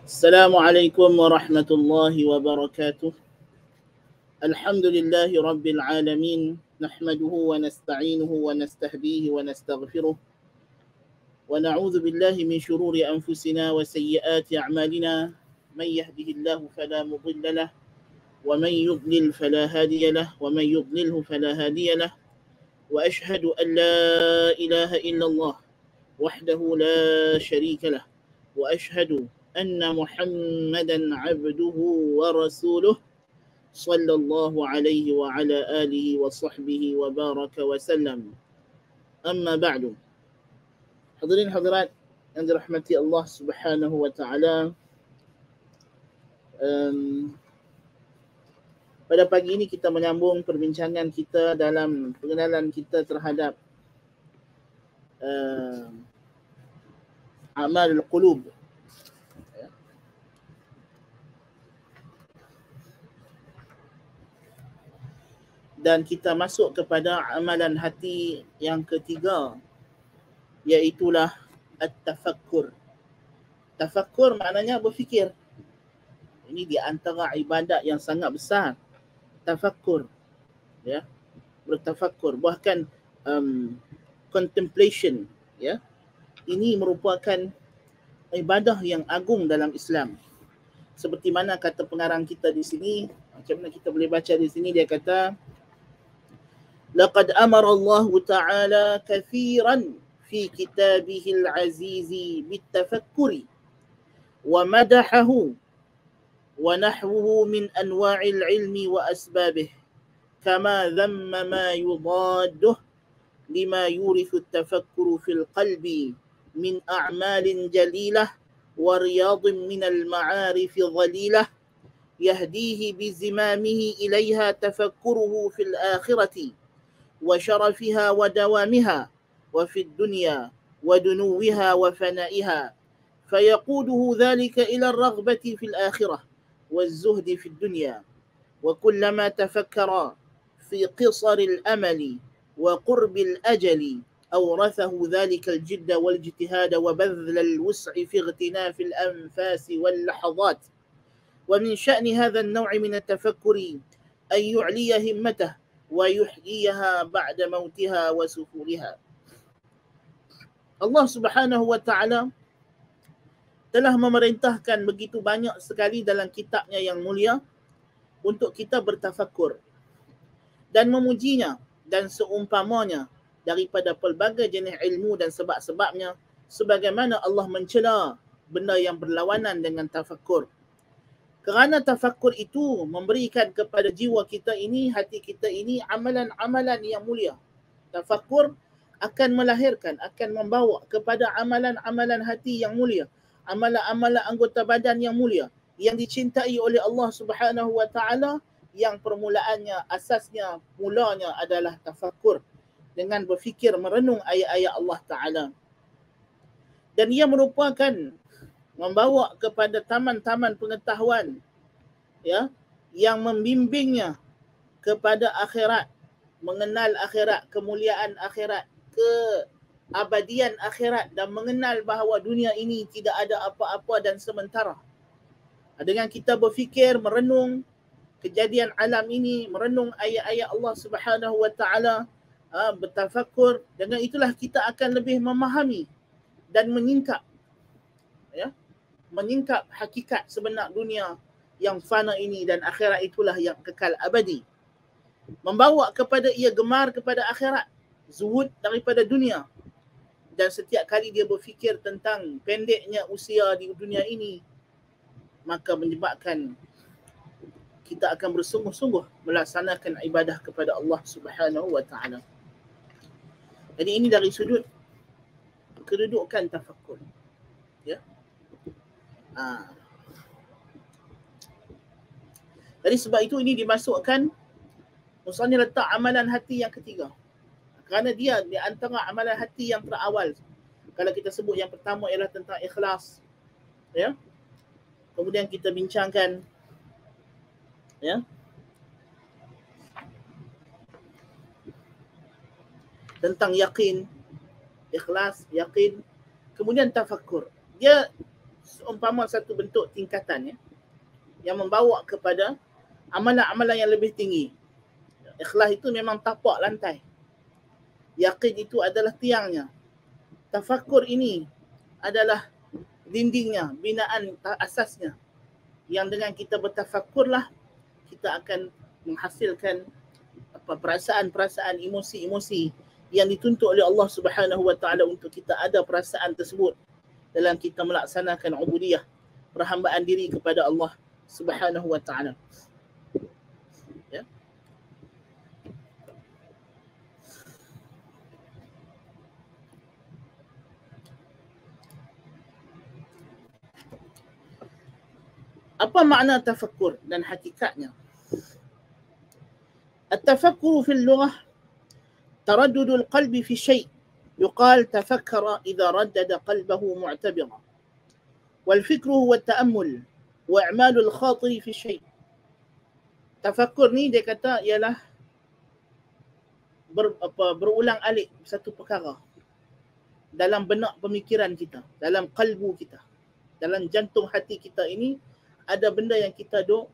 Assalamualaikum warahmatullahi wabarakatuh. Alhamdulillahi rabbil alamin. Nahmaduhu wa nasta'inuhu wa nastahdihi wa nastaghfiruh. Wa na'udzu billahi min shururi anfusina wa sayyiati a'malina. Man yahdihillahu fala mudilla lah wa man yudlil fala hadiya lah wa man yudlilhu fala hadiya lah. Wa ashhadu an la ilaha illallah wahdahu la syarika lah. Wa ashhadu anna Muhammadan 'abduhu wa rasuluh sallallahu alaihi wa ala alihi wa sahbihi wa baraka wa sallam. Amma ba'du. Hadirin hadirat yang dirahmati Allah Subhanahu wa taala. Pada pagi ini kita menyambung perbincangan kita dalam pengenalan kita terhadap amal qulub. Dan kita masuk kepada amalan hati yang ketiga, iaitulah at-tafakkur. Tafakkur maknanya berfikir. Ini di antara ibadat yang sangat besar. Tafakkur, ya, bertafakkur, bahkan contemplation, ya. Ini merupakan ibadah yang agung dalam Islam. Seperti mana kata pengarang kita di sini, macam mana kita boleh baca di sini, dia kata laqad amara Allah Ta'ala kathiran fi kitabihil azizi bitafakkuri wa madahahu wa nahwuhu min anwa'il ilmi wa asbabih kama dhamma ma yudadduh lima yurithu at-tafakkuru fil qalbi min a'malin jalilah wa riyadin min al-ma'arif dhalilah yahdihi bizimamihi ilayha tafakkuruhu fil akhirati وشرفها ودوامها وفي الدنيا ودنوها وفنائها فيقوده ذلك إلى الرغبة في الآخرة والزهد في الدنيا وكلما تفكر في قصر الأمل وقرب الأجل أورثه ذلك الجد والاجتهاد وبذل الوسع في اغتناف الأنفاس واللحظات ومن شأن هذا النوع من التفكر أن يعلي همته ويحييها بعد موتها وسفولها. Allah Subhanahu wa taala telah memerintahkan begitu banyak sekali dalam kitabnya yang mulia untuk kita bertafakkur dan memujinya dan seumpamanya daripada pelbagai jenis ilmu dan sebab-sebabnya, sebagaimana Allah mencela benda yang berlawanan dengan tafakkur. Kerana tafakkur itu memberikan kepada jiwa kita ini, hati kita ini, amalan-amalan yang mulia. Tafakkur akan melahirkan, akan membawa kepada amalan-amalan hati yang mulia, amalan-amalan anggota badan yang mulia, yang dicintai oleh Allah Subhanahu wa taala, yang permulaannya, asasnya, mulanya adalah tafakkur, dengan berfikir, merenung ayat-ayat Allah Taala. Dan ia merupakan membawa kepada taman-taman pengetahuan, ya, yang membimbingnya kepada akhirat, mengenal akhirat, kemuliaan akhirat, keabadian akhirat, dan mengenal bahawa dunia ini tidak ada apa-apa dan sementara. Dengan kita berfikir, merenung kejadian alam ini, merenung ayat-ayat Allah Subhanahu wa taala, bertafakkur, dengan itulah kita akan lebih memahami dan menyingkap, ya, menyingkap hakikat sebenar dunia yang fana ini, dan akhirat itulah yang kekal abadi. Membawa kepada ia gemar kepada akhirat, zuhud daripada dunia. Dan setiap kali dia berfikir tentang pendeknya usia di dunia ini, maka menyebabkan kita akan bersungguh-sungguh melaksanakan ibadah kepada Allah Subhanahu wa taala. Jadi ini dari sudut kedudukan tafakkur, ya. Jadi sebab itu ini dimasukkan, misalnya letak amalan hati yang ketiga, kerana dia di antara amalan hati yang terawal. Kalau kita sebut yang pertama ialah tentang ikhlas, ya. Kemudian kita bincangkan, ya, tentang yakin, ikhlas, yakin, kemudian tafakkur. Dia seumpama satu bentuk tingkatan yang membawa kepada amalan-amalan yang lebih tinggi. Ikhlas itu memang tapak lantai. Yaqin itu adalah tiangnya. Tafakkur ini adalah dindingnya, binaan asasnya. Yang dengan kita bertafakkurlah, kita akan menghasilkan perasaan-perasaan, emosi-emosi yang dituntut oleh Allah Subhanahu Wa Taala untuk kita ada perasaan tersebut dalam kita melaksanakan ubudiyah, perhambaan diri kepada Allah Subhanahu Wa Taala. Ya. Apa makna tafakkur dan hakikatnya? At-tafakkuru fil lughah taraddudul qalbi fi syai'. يقال تفكر إذا ردد قلبه معتبرا والفكر هو التأمل وإعمال الخاطر في الشيء. Tafakkur ni dia kata ialah berulang alik satu perkara dalam benak pemikiran kita, dalam kalbu kita, dalam jantung hati kita ini ada benda yang kita duk,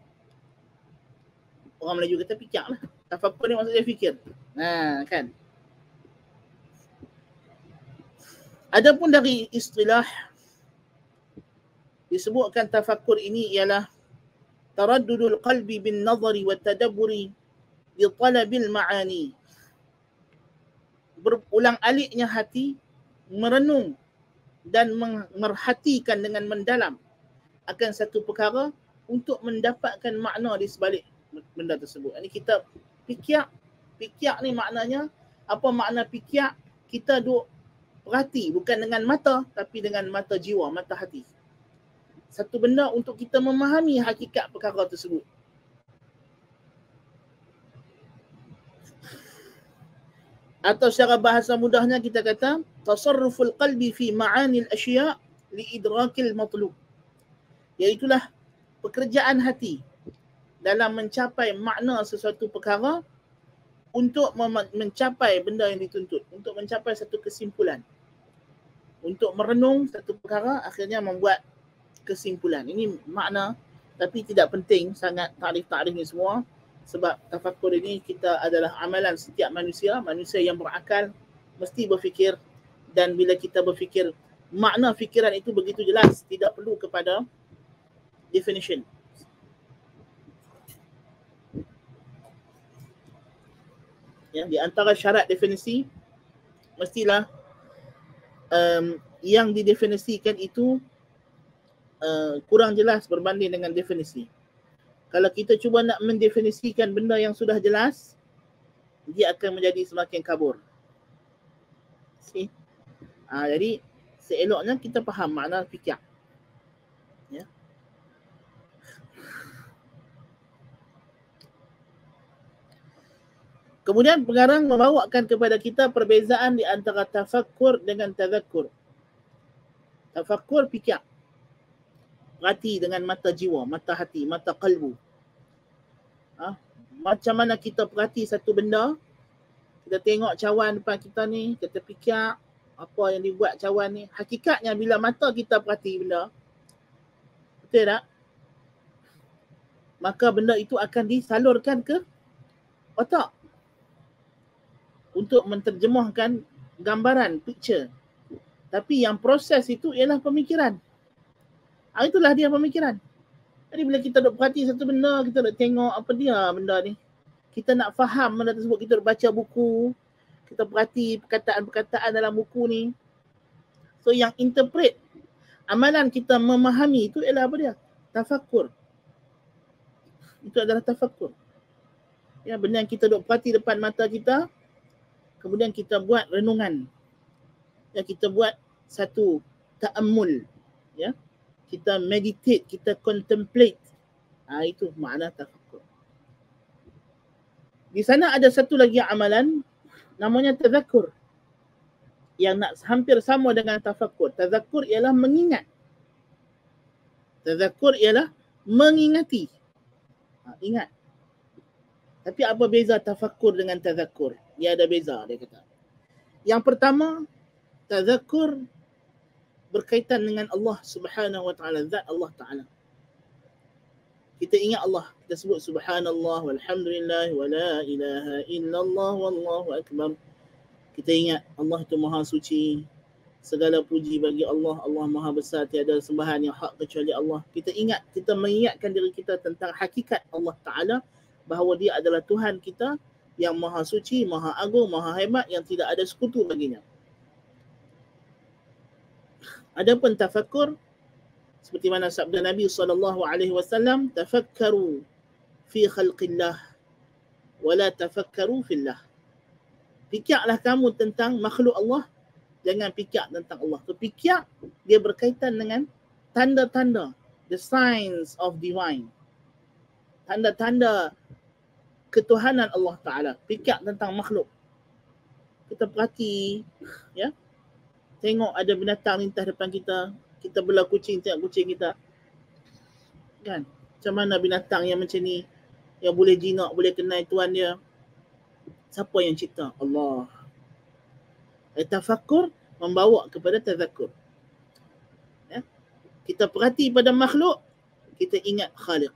orang Melayu kata fikir lah. Tafakkur ni maksudnya fikir. Kan? Adapun dari istilah disebutkan tafakkur ini ialah taraddudul qalbi bin nazari wa tadabburi li talabil ma'ani. Berulang aliknya hati merenung dan merhatikan dengan mendalam akan satu perkara untuk mendapatkan makna di sebalik benda tersebut. Ini kita fikir ni maknanya apa makna fikir? Kita duk perhati bukan dengan mata tapi dengan mata jiwa, mata hati. Satu benda untuk kita memahami hakikat perkara tersebut. Atau secara bahasa mudahnya kita kata tasarruful qalbi fi ma'anil asya' li idrakil matlub. Iaitulah pekerjaan hati dalam mencapai makna sesuatu perkara untuk mencapai benda yang dituntut, untuk mencapai satu kesimpulan. Untuk merenung satu perkara, akhirnya membuat kesimpulan. Ini makna, tapi tidak penting sangat takrif-takrif ni semua. Sebab tafakkur ini kita adalah amalan setiap manusia. Manusia yang berakal mesti berfikir. Dan bila kita berfikir, makna fikiran itu begitu jelas. Tidak perlu kepada definition. Ya, di antara syarat definisi, mestilah yang didefinisikan itu kurang jelas berbanding dengan definisi. Kalau kita cuba nak mendefinisikan benda yang sudah jelas, dia akan menjadi semakin kabur. Jadi seeloknya kita faham makna fikir. Ya. Kemudian pengarang membawakan kepada kita perbezaan di antara tafakkur dengan tazakkur. Tafakkur fikir. Perhati dengan mata jiwa, mata hati, mata kalbu. Macam mana kita perhati satu benda, kita tengok cawan depan kita ni, kita fikir apa yang dibuat cawan ni. Hakikatnya bila mata kita perhati benda, betul tak? Maka benda itu akan disalurkan ke otak untuk menterjemahkan gambaran, picture. Tapi yang proses itu ialah pemikiran. Itulah dia pemikiran. Jadi bila kita duk perhati satu benda, kita duk tengok apa dia benda ni. Kita nak faham benda tersebut, kita duk baca buku, kita perhati perkataan-perkataan dalam buku ni. So yang interpret, amalan kita memahami itu ialah apa dia? Tafakkur. Itu adalah tafakkur. Ya, benda yang kita duk perhati depan mata kita, kemudian kita buat renungan. Ya, kita buat satu ta'ammul. Ya. Kita meditate, kita contemplate. Itu makna tafakkur. Di sana ada satu lagi amalan namanya tazakkur. Yang nak hampir sama dengan tafakkur. Tazakkur ialah mengingat. Tazakkur ialah mengingati. Ingat. Tapi apa beza tafakkur dengan tazakkur? Dia ada beza, dia kata. Yang pertama, tazakkur berkaitan dengan Allah Subhanahu wa taala, zat Allah taala. Kita ingat Allah, kita sebut subhanallah walhamdulillah wala ilaha illallah wallahu akbar. Kita ingat Allah itu maha suci, segala puji bagi Allah, Allah maha besar, tiada sembahan yang hak kecuali Allah. Kita ingat, kita mengingatkan diri kita tentang hakikat Allah taala, bahawa dia adalah Tuhan kita yang maha suci, maha agung, maha hebat, yang tidak ada sekutu baginya. Adapun tafakkur, seperti mana sabda Nabi SAW, tafakkaru fi khalqillah wala tafakkaru fillah. Fikirlah kamu tentang makhluk Allah, jangan fikir tentang Allah. So, fikir dia berkaitan dengan tanda-tanda, the signs of divine, tanda-tanda ketuhanan Allah Ta'ala. Fikir tentang makhluk. Kita perhati, ya, tengok ada binatang lintas depan kita, kita belah kucing, tengok kucing kita. Kan? Macam mana binatang yang macam ni, yang boleh jinak, boleh kenal tuan dia. Siapa yang cipta? Allah. Tafakkur membawa kepada tazakkur. Ya? Kita perhati pada makhluk, kita ingat Khaliq.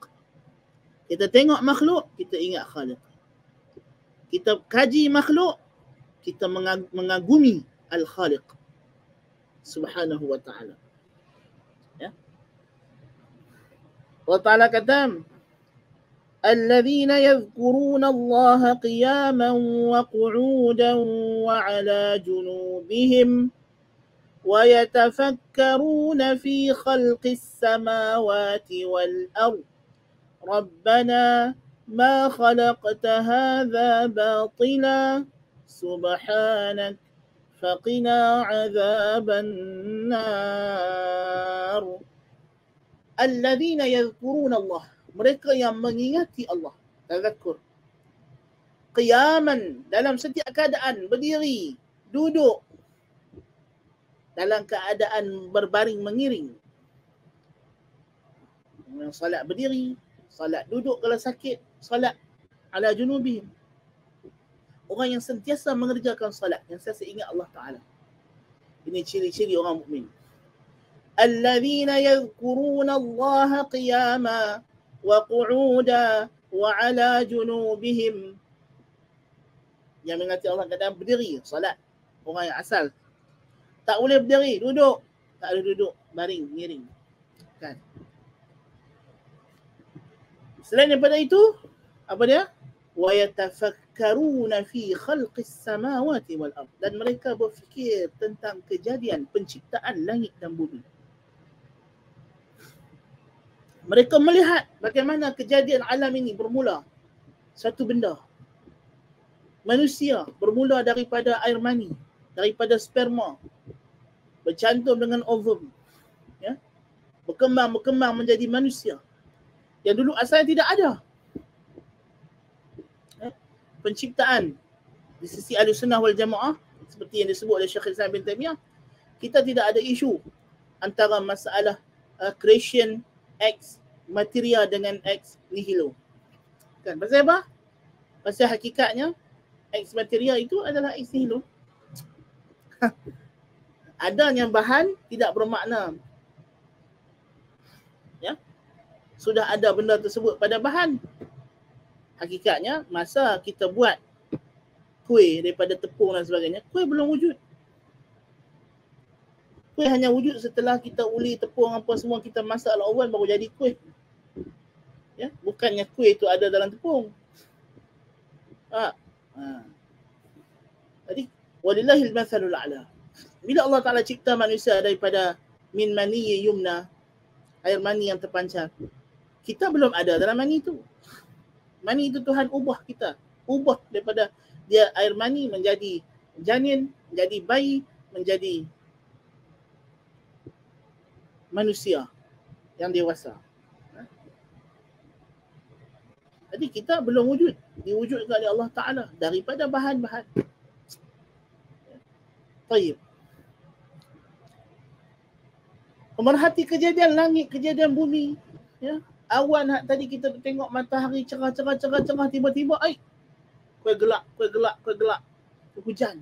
Kita tengok makhluk, kita ingat Khaliq. Kita kaji makhluk, kita mengagumi Al-Khaliq Subhanahu wa ta'ala. Ya? Allah Ta'ala kata, الذين يذكرون الله قياما وقعودا وعلى جنوبهم ويتفكرون في خلق السماوات والأرض ربنا ما خلقت هذا باطلا سبحانك فقنا عذاب النار. الذين يذكرون الله, mereka yang mengingati Allah, tazakkur. Qiyaman, dalam setiap keadaan, berdiri, duduk, dalam keadaan berbaring mengiring. Yang salat berdiri, salat duduk kalau sakit, salat ala junubihim. Orang yang sentiasa mengerjakan salat, yang sentiasa ingat Allah Ta'ala. Ini ciri-ciri orang mukmin. Alladzina yadhkuruna Allah qiyama wa qu'uda wa ala junubihim. Yang mengingati Allah kadang berdiri, salat. Orang yang asal tak boleh berdiri, duduk. Tak boleh duduk, baring, miring. Kan? Selain daripada itu, apa dia? Wa yatafakkaruna fi khalqis samawati wal ard. Dan mereka berfikir tentang kejadian penciptaan langit dan bumi. Mereka melihat bagaimana kejadian alam ini bermula. Satu benda, manusia bermula daripada air mani, daripada sperma, bercantum dengan ovum, ya, berkembang menjadi manusia yang dulu asalnya tidak ada. Penciptaan di sisi Ahlussunnah wal Jamaah, seperti yang disebut oleh Syekh Islam bin Taimiyah, kita tidak ada isu antara masalah creation ex materia dengan ex nihilo. Kan? Pasal apa? Pasal hakikatnya ex materia itu adalah ex nihilo. Adanya bahan tidak bermakna, ya, sudah ada benda tersebut pada bahan. Hakikatnya masa kita buat kuih daripada tepung dan sebagainya, kuih belum wujud. Kuih hanya wujud setelah kita uli tepung apa semua, kita masak dalam oven baru jadi kuih. Ya, bukannya kuih itu ada dalam tepung. Jadi walillahil mathalul a'la. Bila Allah Ta'ala cipta manusia daripada min maniyyi yumna, air mani yang terpancar, kita belum ada dalam mani itu. Mani itu Tuhan ubah kita. Ubah daripada dia air mani menjadi janin, menjadi bayi, menjadi manusia yang dewasa. Jadi kita belum wujud. Diwujudkan oleh Allah Ta'ala daripada bahan-bahan. Baik. Pemerhati kejadian langit, kejadian bumi. Ya. Awan tadi kita tengok matahari cerah, tiba-tiba kuih gelap, hujan.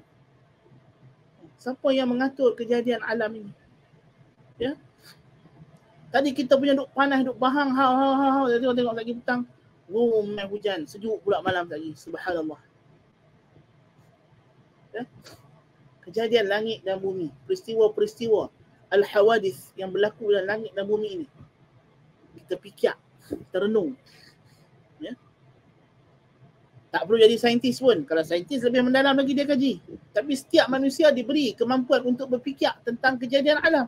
Siapa yang mengatur kejadian alam ini? Ya. Tadi kita punya duk panas, duk bahang, tengok lagi petang. Main hujan, sejuk pula malam lagi. Subhanallah. Ya. Kejadian langit dan bumi, peristiwa-peristiwa al-hawadith yang berlaku dalam langit dan bumi ini. Kita fikir, kita renung. Ya. Tak perlu jadi saintis pun. Kalau saintis lebih mendalam lagi dia kaji. Tapi setiap manusia diberi kemampuan untuk berfikir tentang kejadian alam.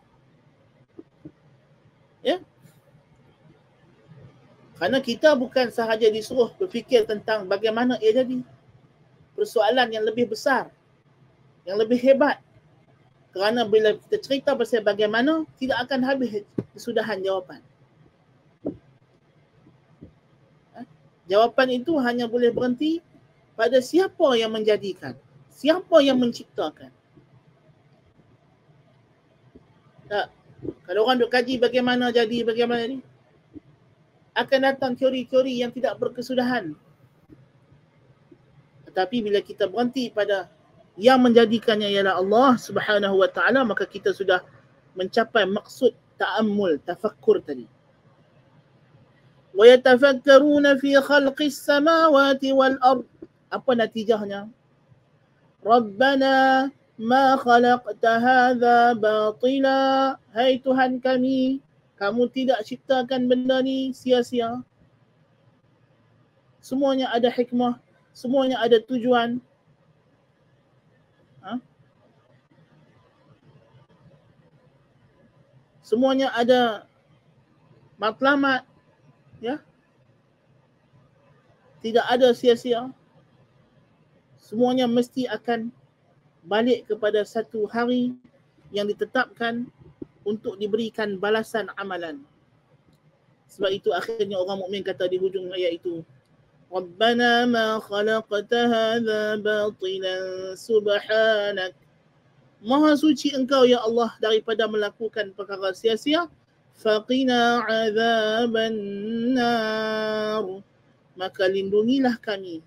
Ya. Kerana kita bukan sahaja disuruh berfikir tentang bagaimana ia jadi. Persoalan yang lebih besar, yang lebih hebat. Kerana bila kita cerita pasal bagaimana, tidak akan habis kesudahan jawapan. Jawapan itu hanya boleh berhenti pada siapa yang menjadikan, siapa yang menciptakan. Tak. Kalau orang duk kaji bagaimana jadi, akan datang teori-teori yang tidak berkesudahan. Tetapi bila kita berhenti pada yang menjadikannya ialah Allah Subhanahu wa taala, maka kita sudah mencapai maksud ta'ammul, tafakkur tadi. Wa yatafakkaruna fi khalqis samawati wal ard. Apa natijahnya? Rabbana ma khalaqta hadza batila. Hai Tuhan kami, kamu tidak ciptakan benda ni sia-sia. Semuanya ada hikmah, semuanya ada tujuan. Semuanya ada matlamat, ya. Tidak ada sia-sia. Semuanya mesti akan balik kepada satu hari yang ditetapkan untuk diberikan balasan amalan. Sebab itu akhirnya orang mukmin kata di hujung ayat itu, Rabbana ma khalaqta hadza batilan subhanak. Maha suci engkau ya Allah daripada melakukan perkara sia-sia. Faqina azaban nar. Maka lindungilah kami,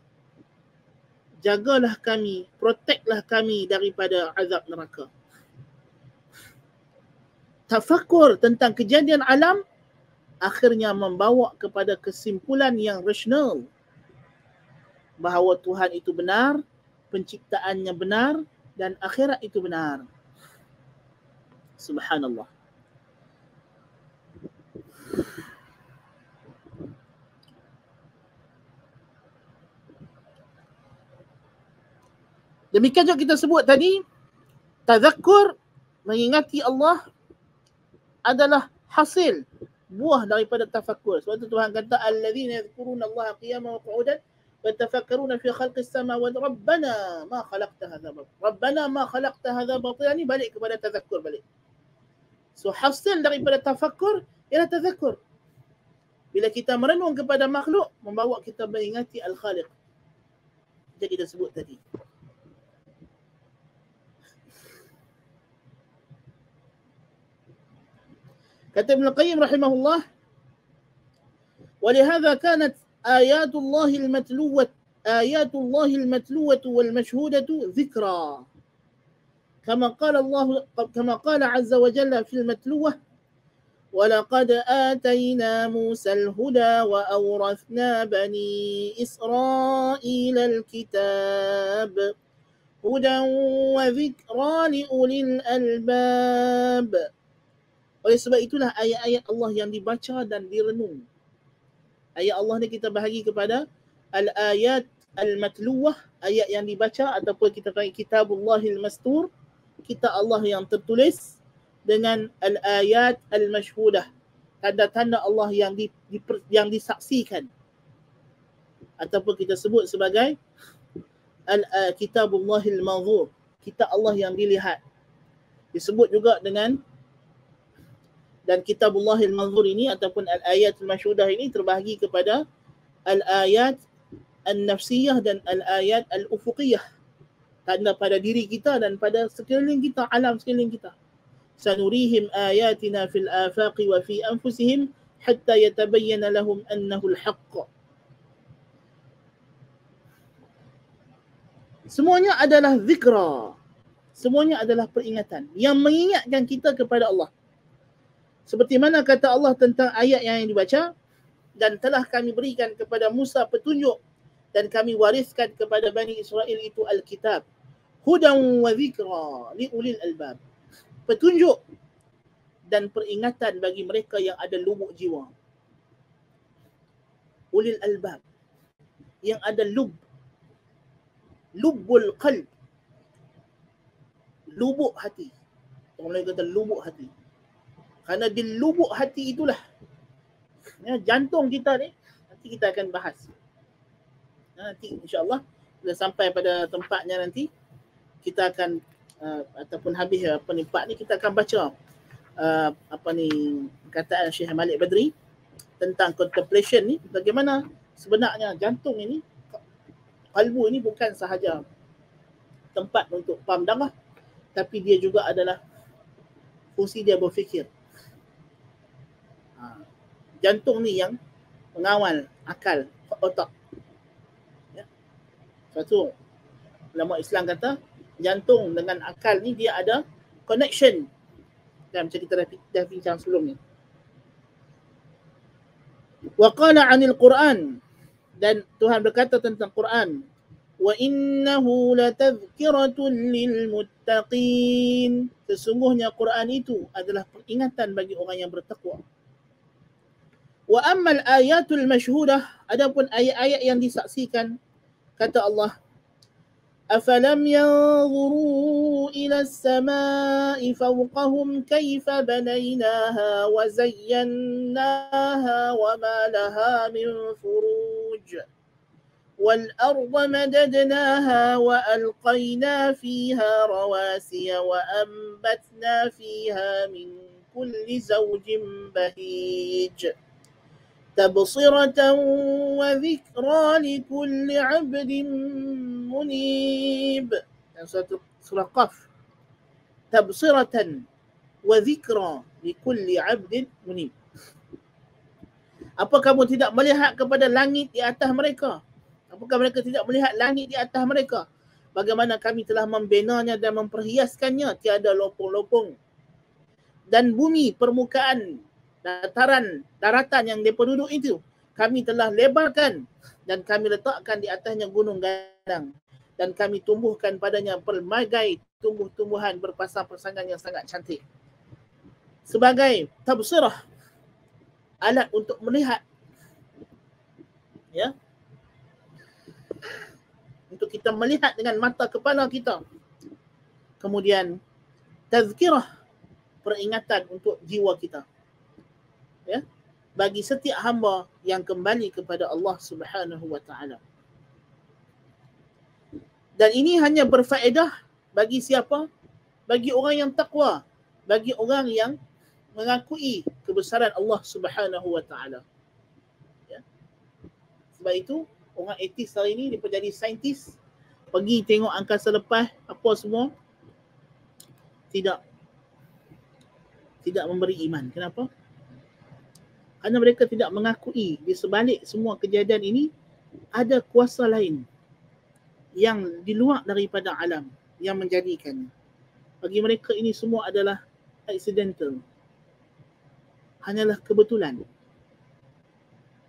jagalah kami, protectlah kami daripada azab neraka. Tafakkur tentang kejadian alam akhirnya membawa kepada kesimpulan yang rasional bahawa Tuhan itu benar, penciptaannya benar, dan akhirat itu benar. Subhanallah. Demikian juga kita sebut tadi, tazakkur, mengingati Allah adalah hasil, buah daripada tafakkur. Sebab itu Tuhan kata, alladzina yadhkuruna Allah qiyaman wa qu'udan wa yatafakkaruna fi khalqis samawati rabbana ma khalaqta hadza batila. Rabbana ma khalaqta hadza batila, ni balik kepada tazakkur balik. So hasil daripada tafakkur ialah tazakkur. Bila kita merenung kepada makhluk, membawa kita mengingati al-Khaliq. Jadi kita sebut tadi. Kata Ibn Qayyim rahimahullah, ولهذا كانت آيات الله المتلوة والمشهودة ذكرى كما قال عز وجل في المتلوة ولقد آتينا موسى الهدى وأورثنا بني إسرائيل الكتاب هدى وذكرى لأولي الألباب. Oleh sebab itulah ayat-ayat Allah yang dibaca dan direnung. Ayat Allah ni kita bahagi kepada al-ayat al-matluwah, ayat yang dibaca, ataupun kita panggil kitabullahil mastur, kitab Allah yang tertulis, dengan al-ayat al-mashhudah, tanda-tanda Allah yang disaksikan, ataupun kita sebut sebagai kitabullahil manzur, kitab Allah yang dilihat. Disebut juga dengan, dan kitabullahil manzur ini ataupun al-ayat al-mashhudah ini terbahagi kepada al-ayat al-nafsiyah dan al-ayat al-ufuqiyah, tanda pada diri kita dan pada sekeliling kita, alam sekeliling kita. Sanurihim ayatina fil afaqi wa fi anfusihim hatta yatabayyana lahum annahu al-haqq. Semuanya adalah zikra. Semuanya adalah peringatan yang mengingatkan kita kepada Allah. Seperti mana kata Allah tentang ayat yang dibaca, dan telah kami berikan kepada Musa petunjuk dan kami wariskan kepada Bani Israel itu Alkitab. Hudan wa zikra li ulil albab. Petunjuk dan peringatan bagi mereka yang ada lubuk jiwa. Ulil albab. Yang ada lubbul qalb. Lubuk hati. Orang lain kata lubuk hati. Kerana di lubuk hati itulah jantung kita ni, nanti kita akan bahas. Nanti insyaAllah bila sampai pada tempatnya nanti, kita akan ataupun habis part ni, kita akan baca perkataan Syekh Malik Badri tentang contemplation ni, bagaimana sebenarnya jantung ini, kalbu ini bukan sahaja tempat untuk pam darah, tapi dia juga adalah fungsi dia berfikir. Jantung ni yang mengawal akal, otak. Ya. Satu ulama Islam kata jantung dengan akal ni dia ada connection. Dan macam kita dah bincang sebelum ni. Wa qala 'anil Quran, dan Tuhan berkata tentang Quran, wa innahu latadhkiratun lil muttaqin. Sesungguhnya Quran itu adalah peringatan bagi orang yang bertakwa. Wa ammal ayatul masyhudah, adapun ayat-ayat yang disaksikan, kata Allah, afalam yanzuru ila as-sama'i fawqahum kayfa banaynaha wa zayyannaha wa ma laha min furuj wal arda madadnaha wa alqayna fiha rawasiya wa ambatna fiha min kulli zawjin bahij tabsiratan wa dhikra likulli 'abdin munib. Dan surah Qaf, tabsiratan wa dhikra likulli 'abdin munib. Apa kamu tidak melihat kepada langit di atas mereka? Apakah mereka tidak melihat langit di atas mereka? Bagaimana kami telah membinanya dan memperhiaskannya, tiada lopong-lopong. Dan bumi, permukaan, daratan yang mereka duduk itu, kami telah lebarkan dan kami letakkan di atasnya gunung gadang, dan kami tumbuhkan padanya pelbagai tumbuh-tumbuhan berpasang-pasangan yang sangat cantik. Sebagai tabsirah, alat untuk melihat, ya, untuk kita melihat dengan mata kepala kita. Kemudian tazkirah, peringatan untuk jiwa kita, ya, bagi setiap hamba yang kembali kepada Allah Subhanahu wa taala. Dan ini hanya berfaedah bagi siapa? Bagi orang yang takwa, bagi orang yang mengakui kebesaran Allah Subhanahu wa taala. Ya. Sebab itu orang etis hari ini dia jadi saintis, pergi tengok angkasa lepas apa semua, tidak memberi iman. Kenapa? Kerana mereka tidak mengakui di sebalik semua kejadian ini ada kuasa lain yang di luar daripada alam yang menjadikannya. Bagi mereka ini semua adalah accidental. Hanyalah kebetulan.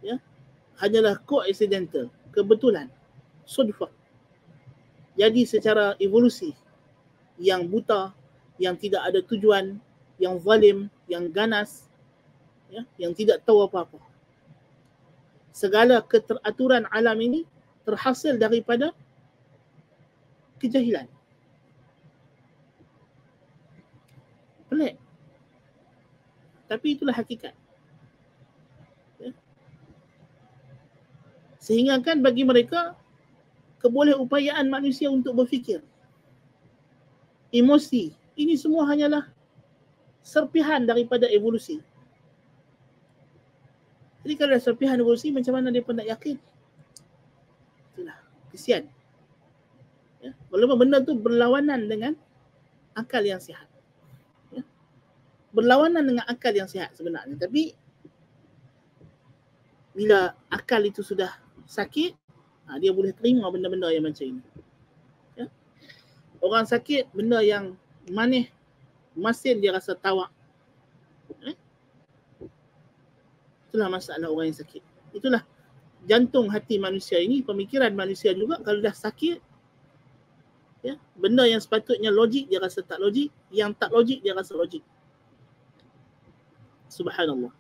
Ya. Hanyalah coincidental, kebetulan, sudfah. Jadi secara evolusi yang buta, yang tidak ada tujuan, yang zalim, yang ganas, ya, yang tidak tahu apa-apa. Segala keteraturan alam ini terhasil daripada kejahilan. Pelik. Tapi itulah hakikat. Ya. Sehingga kan bagi mereka kebolehupayaan manusia untuk berfikir, emosi, ini semua hanyalah serpihan daripada evolusi. Jadi kalau ada serpihan evolusi, macam mana dia pun nak yakin? Itulah, kesian. Ya. Walaupun benda tu berlawanan dengan akal yang sihat. Ya. Berlawanan dengan akal yang sihat sebenarnya. Tapi bila akal itu sudah sakit, dia boleh terima benda-benda yang macam ini. Ya. Orang sakit, benda yang manis, masin dia rasa tawak. itulah masalah orang yang sakit. Itulah jantung hati manusia ini, pemikiran manusia juga. Kalau dah sakit, ya, benda yang sepatutnya logik dia rasa tak logik, yang tak logik dia rasa logik. Subhanallah.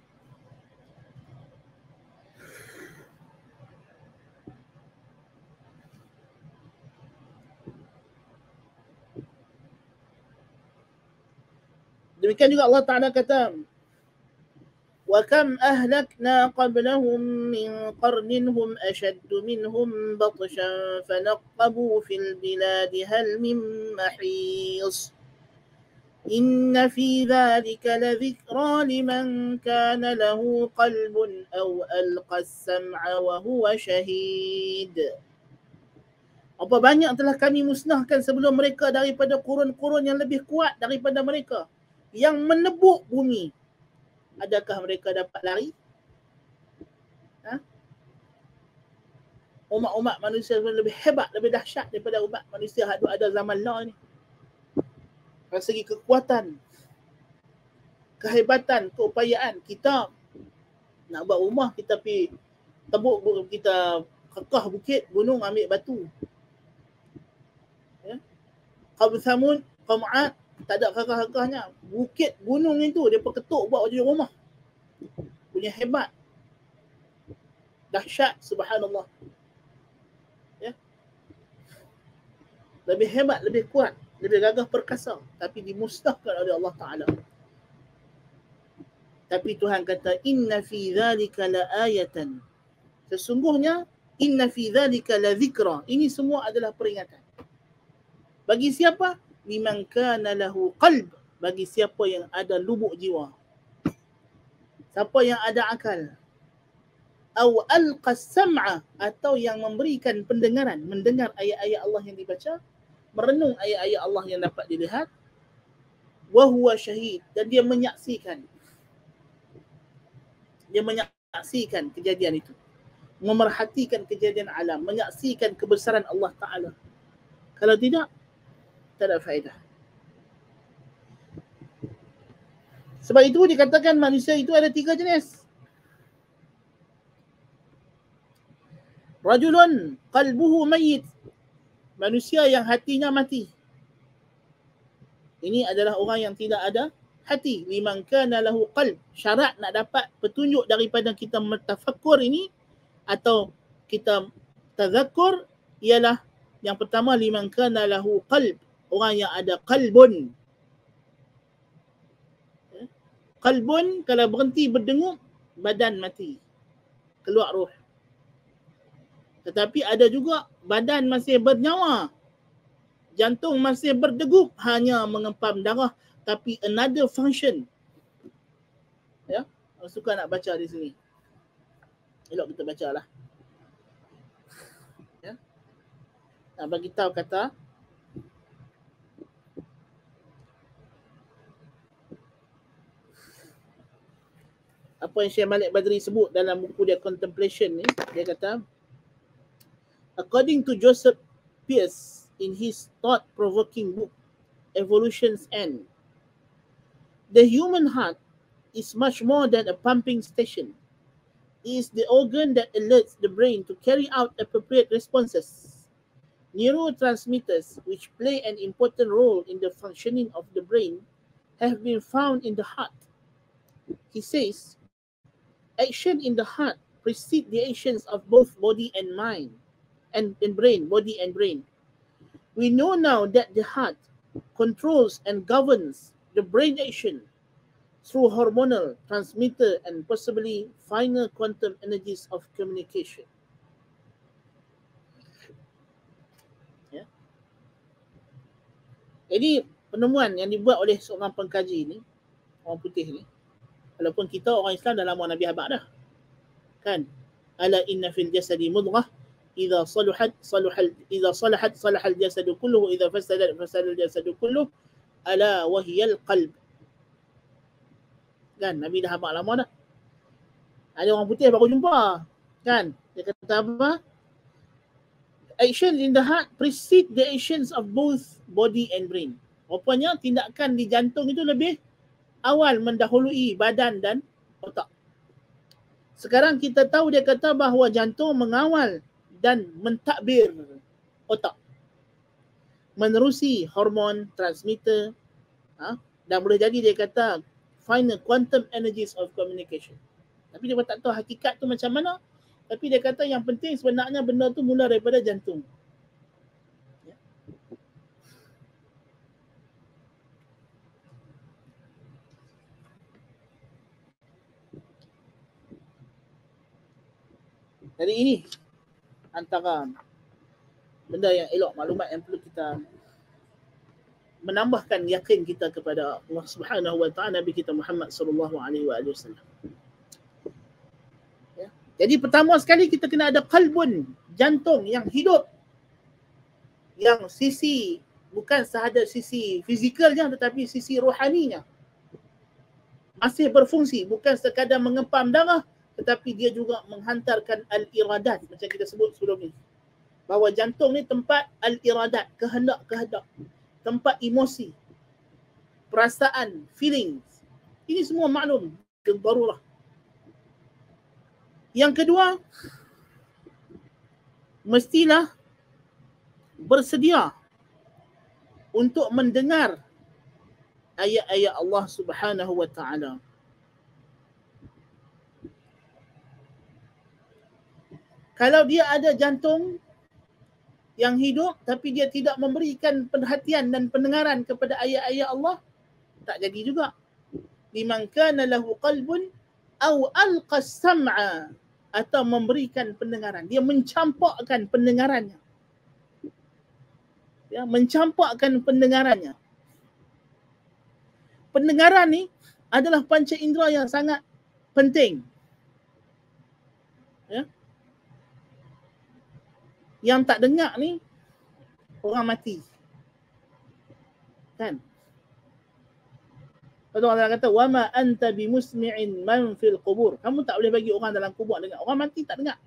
Demikian juga Allah Ta'ala kata, وَكَمْ أَهْلَكْنَا قَبْلَهُمْ مِنْ قَرْنٍ هُمْ أَشَدُّ مِنْهُمْ بَطْشًا فَنَقَّبُوا فِي الْبِلَادِ هَلْ مِنْ مَحِيصٍ إِنَّ فِي ذَلِكَ لَذِكْرَى لِمَنْ كَانَ لَهُ قَلْبٌ أَوْ أَلْقَى السَّمْعَ وَهُوَ شَهِيدٌ. Apa banyak telah kami musnahkan sebelum mereka daripada kurun-kurun yang lebih kuat daripada mereka yang menebuk bumi. Adakah mereka dapat lari? Umat-umat manusia lebih hebat, lebih dahsyat daripada umat manusia ada zaman now ni. Dari segi kekuatan, kehebatan, keupayaan, kita nak buat rumah, kita pergi tebuk, kita kekah bukit, gunung, ambil batu. Ya. Qaum Thamud, Qaum 'Ad, tak ada kekah-kekahnya. Bukit gunung itu dia perketuk buat jadi rumah. Punya hebat. Dahsyat, subhanallah. Ya. Lebih hebat, lebih kuat, lebih gagah perkasa, tapi dimusnahkan oleh Allah Ta'ala. Tapi Tuhan kata, inna fi dhalika la ayatan. Sesungguhnya, inna fi dhalika la dhikra. Ini semua adalah peringatan. Bagi siapa? Liman kana lahu qalb. Bagi siapa yang ada lubuk jiwa. Siapa yang ada akal. Aw alqas sam'a. Atau yang memberikan pendengaran. Mendengar ayat-ayat Allah yang dibaca. Merenung ayat-ayat Allah yang dapat dilihat. Wa huwa syahid. Dan dia menyaksikan. Dia menyaksikan kejadian itu. Memerhatikan kejadian alam. Menyaksikan kebesaran Allah Ta'ala. Kalau tidak, tak ada faedah. Sebab itu dikatakan manusia itu ada 3 jenis. Rajulun qalbuhu mayyit. Manusia yang hatinya mati. Ini adalah orang yang tidak ada hati. Liman kana lahu qalb. Syarat nak dapat petunjuk daripada kita mentafakkur ini atau kita tazakkur ialah yang pertama, liman kana lahu qalb. Orang yang ada qalbun. Qalbun kalau berhenti berdengup, badan mati. Keluar roh. Tetapi ada juga badan masih bernyawa. Jantung masih berdegup, hanya mengempam darah, tapi another function. Ya, suka nak baca di sini. Elok kita bacalah. Ya. Nak bagi tahu kata apa yang Syekh Malik Badri sebut dalam buku dia Contemplation ni, dia kata, according to Joseph Peirce in his thought-provoking book Evolution's End, the human heart is much more than a pumping station. It is the organ that alerts the brain to carry out appropriate responses. Neurotransmitters, which play an important role in the functioning of the brain, have been found in the heart. He says, action in the heart precedes the actions of both body and mind, and brain, body and brain. We know now that the heart controls and governs the brain action through hormonal, transmitter, and possibly finer quantum energies of communication. Ya. Jadi penemuan yang dibuat oleh seorang pengkaji ni, orang putih ni, walaupun kita orang Islam dah lama Nabi habaq dah. Kan? Ala inna fil jasadi mudghah idza salahat salahal jasadu kulluhu idza fasadat fasadal jasadu kulluhu ala wa hiyal qalb. Kan? Nabi dah habaq lama dah. Ada orang putih baru jumpa. Kan? Dia kata apa? Action in the heart precedes the actions of both body and brain. Rupanya tindakan di jantung itu lebih awal mendahului badan dan otak. Sekarang kita tahu dia kata bahawa jantung mengawal dan mentadbir otak menerusi hormon, transmitter, dan boleh jadi dia kata find the quantum energies of communication. Tapi dia tak tahu hakikat tu macam mana. Tapi dia kata yang penting sebenarnya benda tu mula daripada jantung. Jadi ini antara benda yang elok, maklumat yang perlu kita menambahkan yakin kita kepada Allah Subhanahu wa taala, Nabi kita Muhammad sallallahu alaihi wasallam. Ya. Jadi pertama sekali kita kena ada qalbun, jantung yang hidup. Yang sisi bukan sahaja sisi fizikalnya tetapi sisi rohaninya masih berfungsi, bukan sekadar mengempam darah tetapi dia juga menghantarkan al-iradat macam kita sebut sebelum ni. Bahawa jantung ni tempat al-iradat, kehendak-kehendak, tempat emosi, perasaan, feelings. Ini semua maklum, darurah. Yang kedua, mestilah bersedia untuk mendengar ayat-ayat Allah Subhanahu wa taala. Kalau dia ada jantung yang hidup tapi dia tidak memberikan perhatian dan pendengaran kepada ayat-ayat Allah, tak jadi juga. Liman kana lahu qalbun aw alqa sam'a, atau memberikan pendengaran, dia mencampakkan pendengarannya. Ya, mencampakkan pendengarannya. Pendengaran ni adalah panca indera yang sangat penting. Ya. Yang tak dengar ni orang mati. Kan? Kalau Allah kata wama anta bimusmi'in man fil qubur. Kamu tak boleh bagi orang dalam kubur dengar. Orang mati tak dengar.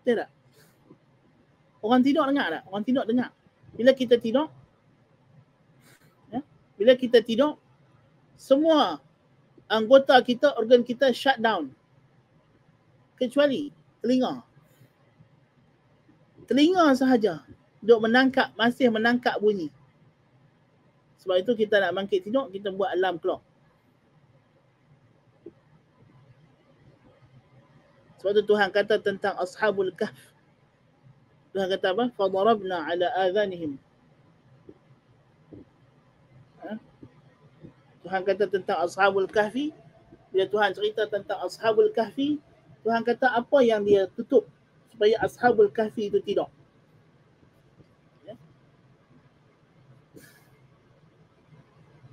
Betul tak? Orang tidur dengar tak? Orang tidur dengar. Bila kita tidur, ya, bila kita tidur, semua anggota kita, organ kita shut down. Kecuali telinga. Telinga sahaja duk menangkap, masih menangkap bunyi. Sebab itu kita nak bangkit tidur, kita buat alarm clock. Sebab itu Tuhan kata tentang Ashabul Kahf. Tuhan kata apa? Fadarabna ala adhanihim. Tuhan kata tentang Ashabul Kahfi. Bila Tuhan cerita tentang Ashabul Kahfi, Tuhan kata apa yang dia tutup supaya Ashabul Kahfi itu tidur. Ya.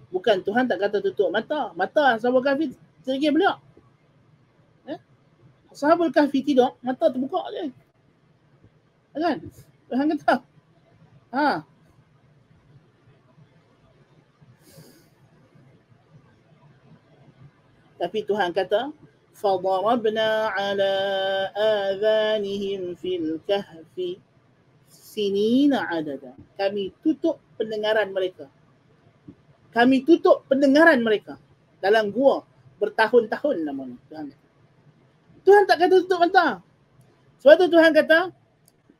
Bukan, Tuhan tak kata tutup mata. Mata Ashabul Kahfi tergigit beliau. Ya. Ashabul Kahfi tidur, mata terbuka je. Kan? Tuhan kata. Tapi Tuhan kata fadarabna ala adhanihim fil kahfi sinina adada. Kami tutup pendengaran mereka. Kami tutup pendengaran mereka dalam gua bertahun-tahun namanya Tuhan. Tuhan tak kata tutup mata. Sebab tu Tuhan kata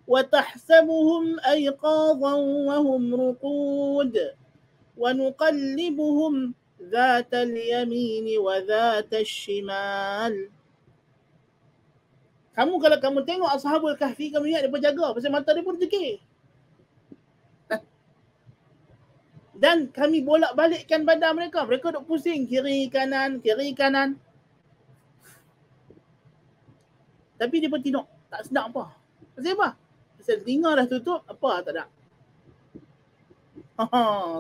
wa tahsabuhum ayqadhan wa hum ruqud wa nuqallibuhum ذات اليمين وذات الشمال. Kamu kalau kamu tengok Ashabul Kahfi, kamu ingat dia jaga pasal mata dia pun terkikir. Dan kami bolak-balikkan badan mereka. Mereka duk pusing kiri kanan. Tapi dia pun tidur. Tak sedap apa. Pasal apa? Pasal telinga dah tutup, apa tak ada.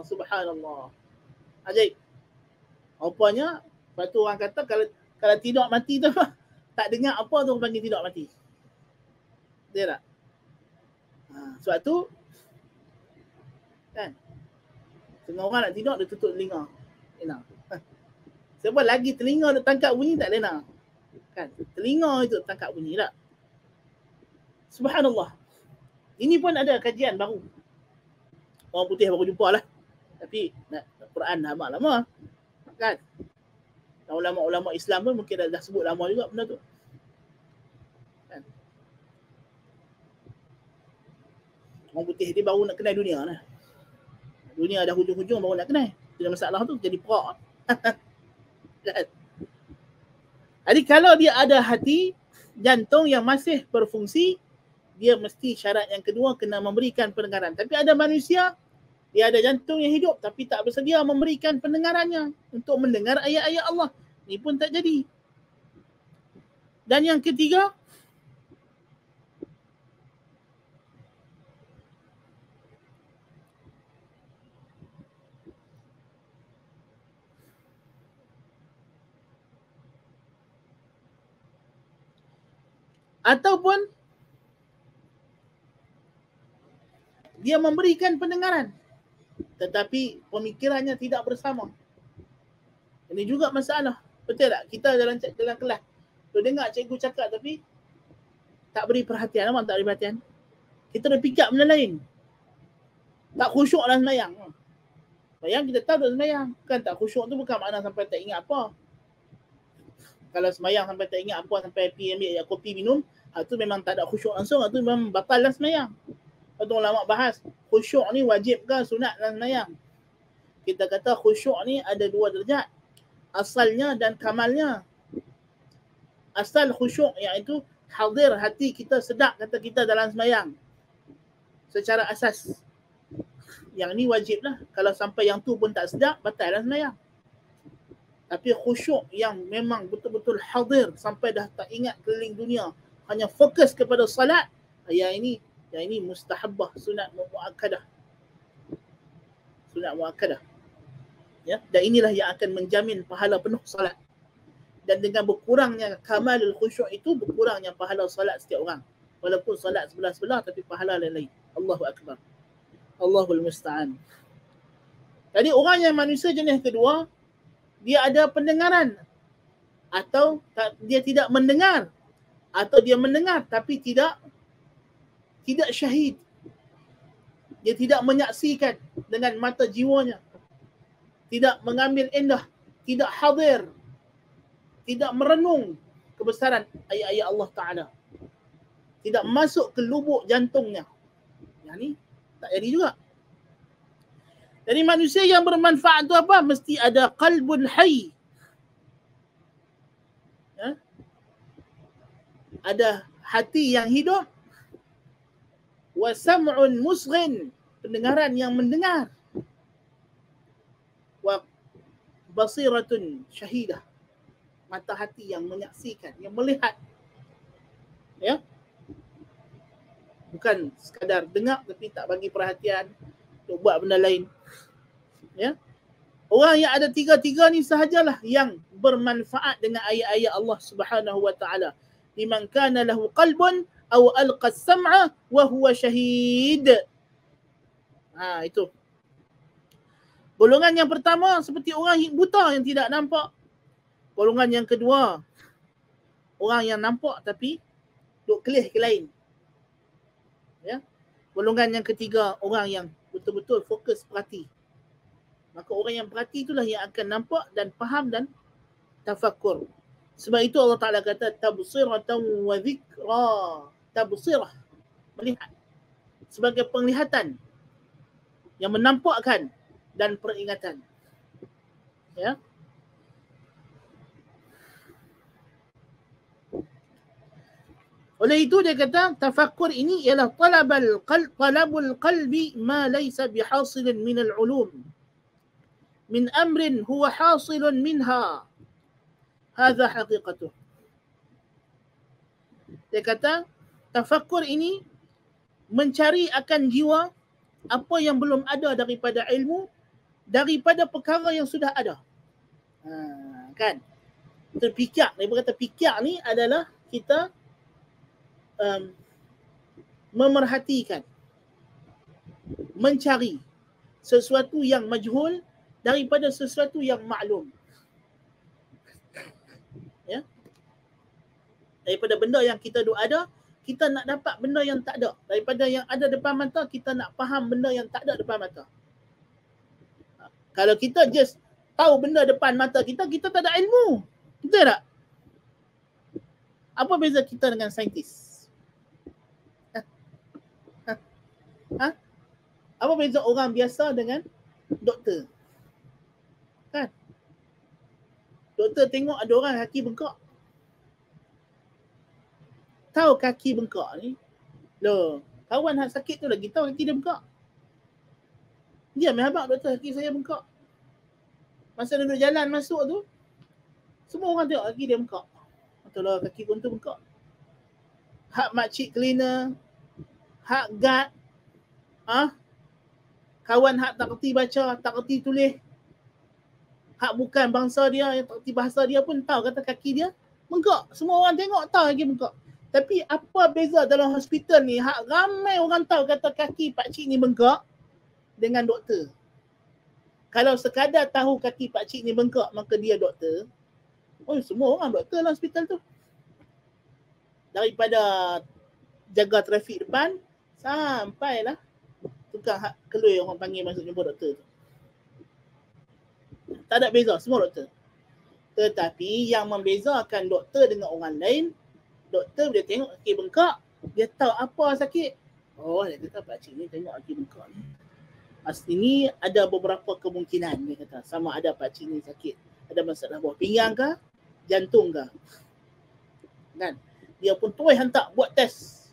Subhanallah. Ajaib. Rupanya, lepas tu orang kata kalau tidur mati tu tak dengar apa tu panggil tidur mati. Betul tak? Sebab tu kan, setengah orang nak tidur dia tutup telinga. Enak. Sebab lagi telinga dia tangkap bunyi tak lena. Kan? Telinga itu tangkap bunyi tak? Subhanallah. Ini pun ada kajian baru. Orang putih baru jumpa lah. Tapi Quran lama-lama. Kan? Ulama-ulama Islam pun mungkin dah sebut lama juga benda tu. Kan? Orang putih dia baru nak kenal dunia lah. Dunia dah hujung-hujung baru nak kenal. Jadi masalah tu jadi perak. Jadi kalau dia ada hati, jantung yang masih berfungsi, dia mesti syarat yang kedua kena memberikan pendengaran. Tapi ada manusia, dia ada jantung yang hidup tapi tak bersedia memberikan pendengarannya untuk mendengar ayat-ayat Allah. Ini pun tak jadi. Dan yang ketiga, ataupun dia memberikan pendengaran tetapi pemikirannya tidak bersama. Ini juga masalah. Betul tak? Kita dalam kelas tu dengar cikgu cakap tapi tak beri perhatian. Apa tak beri perhatian? Kita dah fikir benda lain. Tak khusyuk dalam sembahyang. Sembahyang kita tahu dalam sembahyang. Kan tak khusyuk tu bukan makna sampai tak ingat apa. Kalau sembahyang sampai tak ingat apa, sampai pergi ambil kopi minum, tu memang tak ada khusyuk langsung, tu memang batal dalam sembahyang. Lepas tu ulama bahas, khusyuk ni wajib ke sunat dalam sembahyang? Kita kata khusyuk ni ada dua derajat. Asalnya dan kamalnya. Asal khusyuk iaitu hadir hati kita, sedap kata kita dalam sembahyang. Secara asas. Yang ni wajib lah. Kalau sampai yang tu pun tak sedap, batal dalam sembahyang. Tapi khusyuk yang memang betul-betul hadir sampai dah tak ingat keliling dunia, hanya fokus kepada salat, yang ini mustahabbah, sunat muakkadah. Sunat muakkadah. Ya, dan inilah yang akan menjamin pahala penuh salat. Dan dengan berkurangnya kamalul khusyuk itu, berkurangnya pahala salat setiap orang. Walaupun salat sebelah-sebelah tapi pahala lain-lain. Allahu akbar. Allahul musta'an. Jadi orang yang manusia jenis kedua, dia ada pendengaran atau dia tidak mendengar, atau dia mendengar tapi tidak syahid. Dia tidak menyaksikan dengan mata jiwanya, tidak mengambil indah, tidak hadir, tidak merenung kebesaran ayat-ayat Allah Ta'ala, tidak masuk ke lubuk jantungnya. Yang ni tak jadi juga. Jadi manusia yang bermanfaat tu apa? Mesti ada qalbun hayy. Ya? Ada hati yang hidup. Wa sam'un musghin, pendengaran yang mendengar. Wa basiratun syahidah, mata hati yang menyaksikan, yang melihat. Ya? Bukan sekadar dengar tapi tak bagi perhatian, untuk buat benda lain. Ya. Orang yang ada tiga-tiga ni sahajalah yang bermanfaat dengan ayat-ayat Allah Subhanahu wa taala. Liman kana lahu qalbun aw alqa as-sam'a wa huwa shahid. Itu. Golongan yang pertama seperti orang buta yang tidak nampak. Golongan yang kedua, orang yang nampak tapi duk kelih ke lain. Ya. Golongan yang ketiga, orang yang betul-betul fokus perhati. Maka orang yang perhati itulah yang akan nampak dan faham dan tafakkur. Sebab itu Allah Ta'ala kata tabsiratan wa dhikra. Tabsirah, melihat, sebagai penglihatan yang menampakkan dan peringatan. Ya. Oleh itu dia kata tafakkur ini ialah talabul qalbi ma laysa bihasilin min al-ulum min amrin huwa hasilun minha. Hadha haqiqatuh. Dia kata tafakkur ini mencari akan jiwa apa yang belum ada daripada ilmu, daripada perkara yang sudah ada. Kan? Terfikir, dia berkata fikir ni adalah kita memerhatikan, mencari sesuatu yang majhul daripada sesuatu yang maklum. Ya. Daripada benda yang kita ada, kita nak dapat benda yang tak ada. Daripada yang ada depan mata, kita nak faham benda yang tak ada depan mata. Kalau kita just tahu benda depan mata kita, kita tak ada ilmu. Betul tak? Apa beza kita dengan saintis? Apa beza orang biasa dengan doktor? Kan? Doktor tengok ada orang kaki bengkak. Tahu kaki bengkak ni, loh, kawan hak sakit tu lagi tahu kaki dia bengkak. Dia habaq doktor, kaki saya bengkak. Masa duduk jalan masuk tu, semua orang tengok kaki dia bengkak. Itulah kaki pun tu bengkak. Hak makcik cleaner, hak guard, kawan hak tak kerti baca, tak kerti tulis, hak bukan bangsa dia, yang tak kerti bahasa dia pun tahu kata kaki dia bengkak. Semua orang tengok tahu kaki bengkak. Tapi apa beza dalam hospital ni, hak ramai orang tahu kata kaki pakcik ni bengkak dengan doktor. Kalau sekadar tahu kaki pakcik ni bengkak, maka dia doktor. Oh, semua orang doktor dalam hospital tu. Daripada jaga trafik depan, sampailah tukang hak kelui orang panggil masuk jumpa doktor tu. Tak ada beza, semua doktor. Tetapi yang membezakan doktor dengan orang lain, doktor dia tengok kaki bengkak, dia tahu apa sakit. Oh, dia kata pakcik ni tengok kaki bengkak ni. Ini ada beberapa kemungkinan, dia kata. Sama ada pakcik ni sakit, ada masalah buah pinggang ke, jantung ke. Kan? Dia pun terus hantar buat test.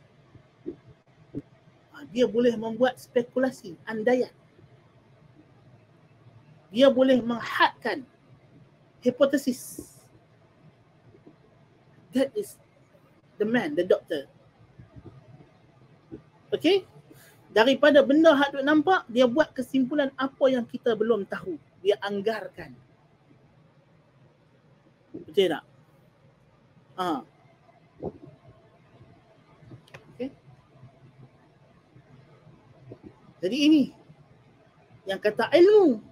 Dia boleh membuat spekulasi, andaian. Dia boleh menghadkan hipotesis. That is the man, the doctor. Okay? Daripada benda hak duk nampak, dia buat kesimpulan apa yang kita belum tahu. Dia anggarkan. Betul tak? Okay. Jadi ini yang kata ilmu.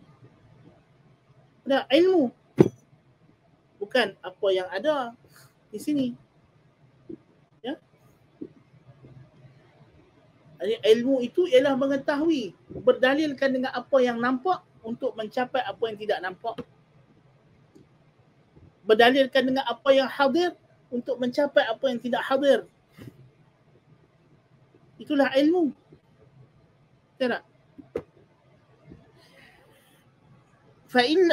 Ada ilmu. Bukan apa yang ada di sini. Ya. Jadi ilmu itu ialah mengetahui, berdalilkan dengan apa yang nampak untuk mencapai apa yang tidak nampak. Berdalilkan dengan apa yang hadir untuk mencapai apa yang tidak hadir. Itulah ilmu. Tidak?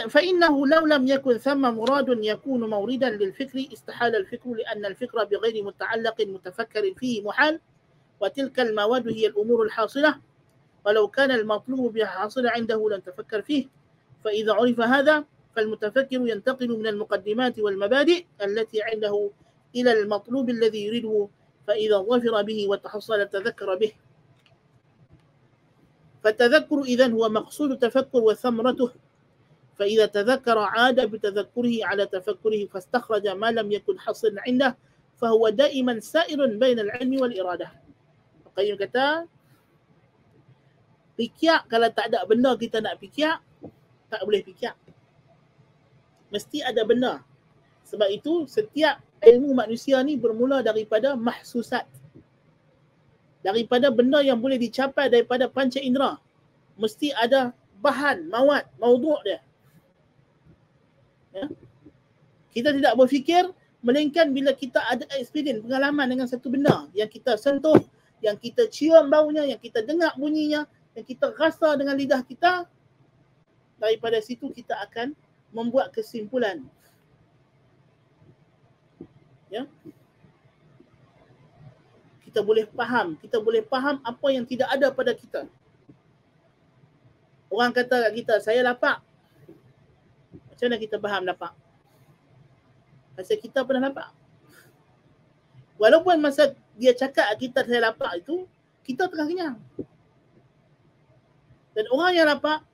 فإنه لو لم يكن ثم مراد يكون موردا للفكر استحال الفكر لأن الفكر بغير متعلق متفكر فيه محال وتلك المواد هي الأمور الحاصلة ولو كان المطلوب بها حاصلة عنده لن تفكر فيه فإذا عرف هذا فالمتفكر ينتقل من المقدمات والمبادئ التي عنده إلى المطلوب الذي يريده فإذا ظفر به وتحصل تذكر به فالتذكر إذن هو مقصود التفكر وثمرته فإذا تذكر عاد بتذكره على تفكره فاستخرج ما لم يكن حصلا عنده فهو دائما سائر بين العلم والإرادة. Qayyim kata, fikir kalau tak ada benda kita nak fikir, tak boleh fikir. Mesti ada benda. Sebab itu setiap ilmu manusia ni bermula daripada mahsusat. Daripada benda yang boleh dicapai daripada panca indera. Mesti ada bahan, mawad, maudhu' dia. Ya? Kita tidak berfikir melainkan bila kita ada experience, pengalaman dengan satu benda yang kita sentuh, yang kita cium baunya, yang kita dengar bunyinya, yang kita rasa dengan lidah kita. Daripada situ kita akan membuat kesimpulan. Ya? Kita boleh faham apa yang tidak ada pada kita. Orang kata kat kita, saya lapar. Macam mana kita faham lapar? Pasal kita pernah lapar. Walaupun masa dia cakap kita saya lapar itu, kita tengah kenyang. Dan orang yang lapar,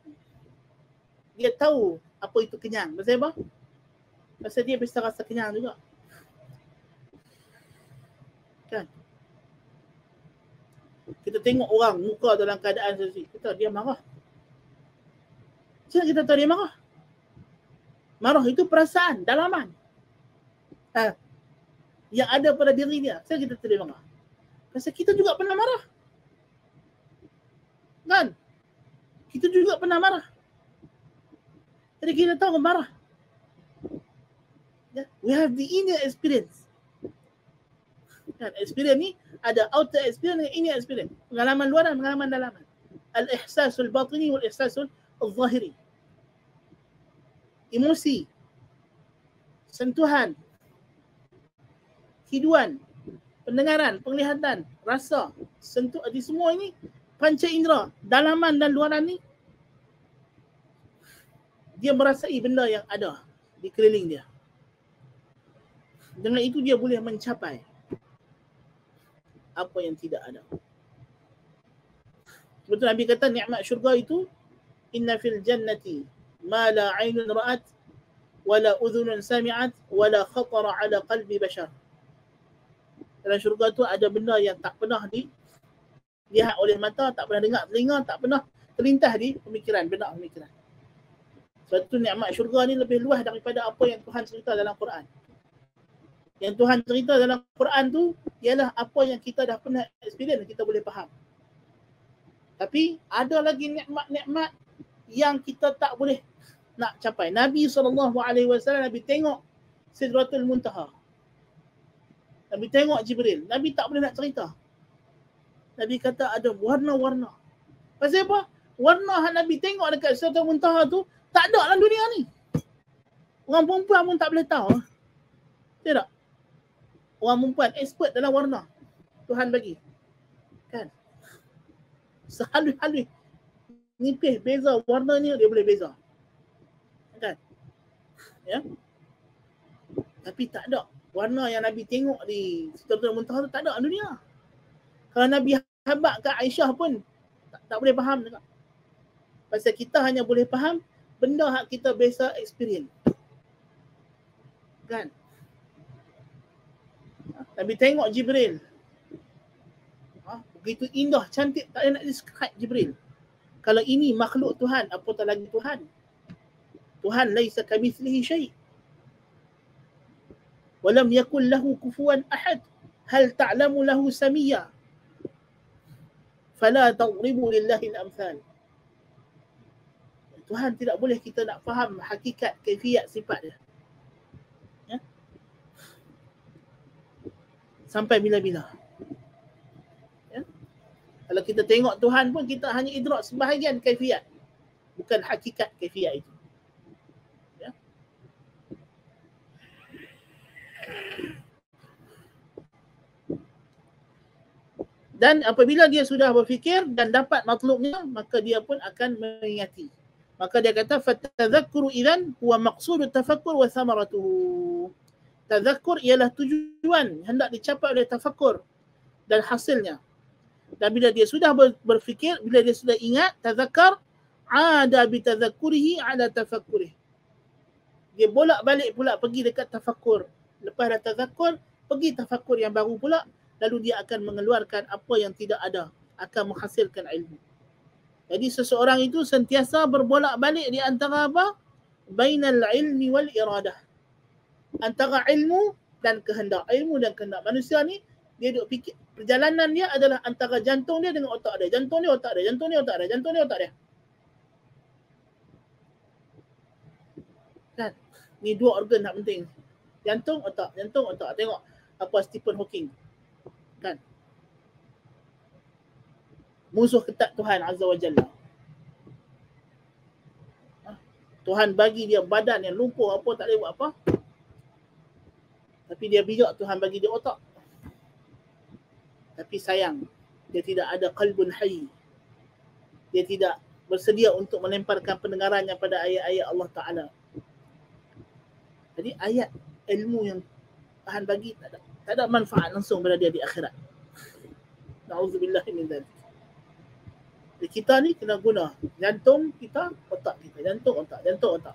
dia tahu apa itu kenyang. Pasal apa? Pasal dia bisa rasa kenyang juga. Kan? Kita tengok orang muka dalam keadaan seperti kita, dia marah. Macam kita tahu dia marah? Marah itu perasaan, dalaman. Yang ada pada diri dia. Saya kita tahu dia marah. Pasal kita juga pernah marah. Kan? Kita juga pernah marah. Jadi kita tahu marah. Yeah. We have the inner experience. Kan, experience ni ada outer experience dengan inner experience. Pengalaman luar dan pengalaman dalaman. Al-ihsasul batini wal ihsasul al-zahiri. Emosi, sentuhan, hiduan, pendengaran, penglihatan, rasa, sentuh, di semua ini panca indera, dalaman dan luaran ni dia merasai benda yang ada di keliling dia. Dengan itu dia boleh mencapai apa yang tidak ada. Betul Nabi kata nikmat syurga itu inna fil jannati ma la 'ainun ra'at wa la udhunun sami'at wa la khatara 'ala qalbi bashar. Dalam syurga tu ada benda yang tak pernah dilihat oleh mata, tak pernah dengar telinga, tak pernah terlintas di pemikiran, benak pemikiran. Sebab tu nikmat syurga ni lebih luas daripada apa yang Tuhan cerita dalam Quran. Yang Tuhan cerita dalam Quran tu ialah apa yang kita dah pernah experience, kita boleh faham. Tapi ada lagi nikmat-nikmat yang kita tak boleh nak capai. Nabi SAW, Nabi tengok Sidratul Muntaha. Nabi tengok Jibril. Nabi tak boleh nak cerita. Nabi kata ada warna-warna. Pasal apa? Warna yang Nabi tengok dekat Sidratul Muntaha tu tak ada dalam dunia ni. Orang perempuan pun tak boleh tahu. Tidak? Orang perempuan expert dalam warna Tuhan bagi. Kan? Sehalus-halus nipis beza warnanya dia boleh beza. Kan? Ya. Tapi tak ada warna yang Nabi tengok di Sidratul Muntaha tu tak ada dalam dunia. Kalau Nabi habaq kat Aisyah pun tak boleh faham juga. Pasal kita hanya boleh faham benda yang kita biasa experience. Kan? Nabi tengok Jibril. Begitu indah, cantik, tak ada nak describe Jibril. Kalau ini makhluk Tuhan, apatah lagi Tuhan. Tuhan laisa kamitslihi syai'. Walam yakul lahu kufuwan ahad. Hal ta'lamu lahu samiyya. Fala tadribu lillahi al-amthal. Tuhan tidak boleh kita nak faham hakikat, kaifiat sifat dia. Ya? Sampai bila-bila. Ya? Kalau kita tengok Tuhan pun kita hanya idrak sebahagian kaifiat. Bukan hakikat kaifiat itu. Ya? Dan apabila dia sudah berfikir dan dapat matlubnya, maka dia pun akan mengingati. Maka dia kata fatadhakkuru idzan huwa maqsudut tafakkur wa thamaratuhu. Tadhakkur ialah tujuan hendak dicapai oleh tafakkur dan hasilnya. Dan bila dia sudah berfikir, bila dia sudah ingat, tadhakkar ada bi tadhakkurihi ala tafakkurih. Dia bolak-balik pula pergi dekat tafakkur. Lepas dah tadhakkur, pergi tafakkur yang baru pula, lalu dia akan mengeluarkan apa yang tidak ada, akan menghasilkan ilmu. Jadi seseorang itu sentiasa berbolak-balik di antara apa? Bainal ilmi wal iradah. Antara ilmu dan kehendak. Ilmu dan kehendak. Manusia ni, dia duk fikir, perjalanan dia adalah antara jantung dia dengan otak dia. Jantung dia, otak dia. Jantung dia, otak dia. Jantung dia, otak dia. Kan? Ni dua organ tak penting. Jantung, otak. Jantung, otak. Tengok apa Stephen Hawking. Kan? Musuh ketat Tuhan Azza wa Jalla. Tuhan bagi dia badan yang lumpuh apa, tak boleh buat apa. Tapi dia bijak, Tuhan bagi dia otak. Tapi sayang, dia tidak ada qalbun hayy. Dia tidak bersedia untuk melemparkan pendengarannya pada ayat-ayat Allah Ta'ala. Jadi ayat ilmu yang Tuhan bagi tak ada manfaat langsung pada dia di akhirat. Na'udzubillah min dzalik. Jadi kita ni kena guna jantung kita, otak kita. Jantung, otak. Jantung, otak.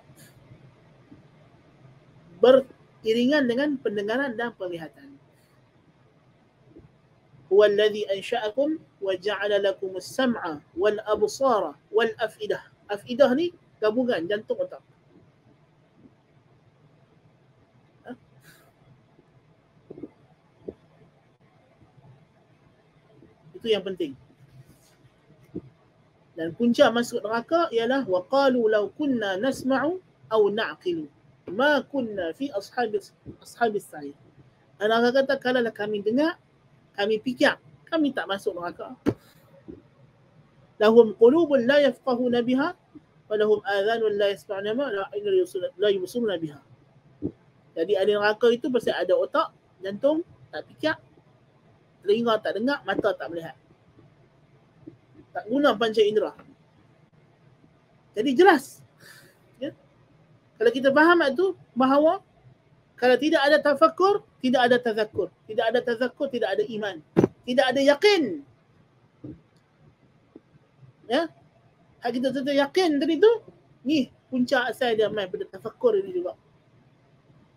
Beriringan dengan pendengaran dan penglihatan. Huwa alladhi ansha'akum wa ja'ala lakum as-sam'a wal absara wal af'idah. Af'idah ni gabungan jantung, otak. Itu yang penting. Dan punca masuk neraka ialah waqalu law kunna nasma'u aw na'qilu ma kunna fi ashabis sa'ir. Allah kata kalau kami dengar, kami fikir, kami tak masuk neraka. Lahum qulubun la yafqahuna biha wa lahum adhanun la yasma'una la yubsiruna biha. Jadi ahli neraka itu pasal ada otak, jantung tak fikir, telinga tak dengar, mata tak melihat. Tak guna panca indera. Jadi jelas. Ya? Kalau kita faham itu bahawa kalau tidak ada tafakkur, tidak ada tazakkur. Tidak ada tazakkur, tidak ada iman. Tidak ada yakin. Ya? Hak kita tentu yakin tadi tu, ni punca asal dia main pada tafakkur ini juga.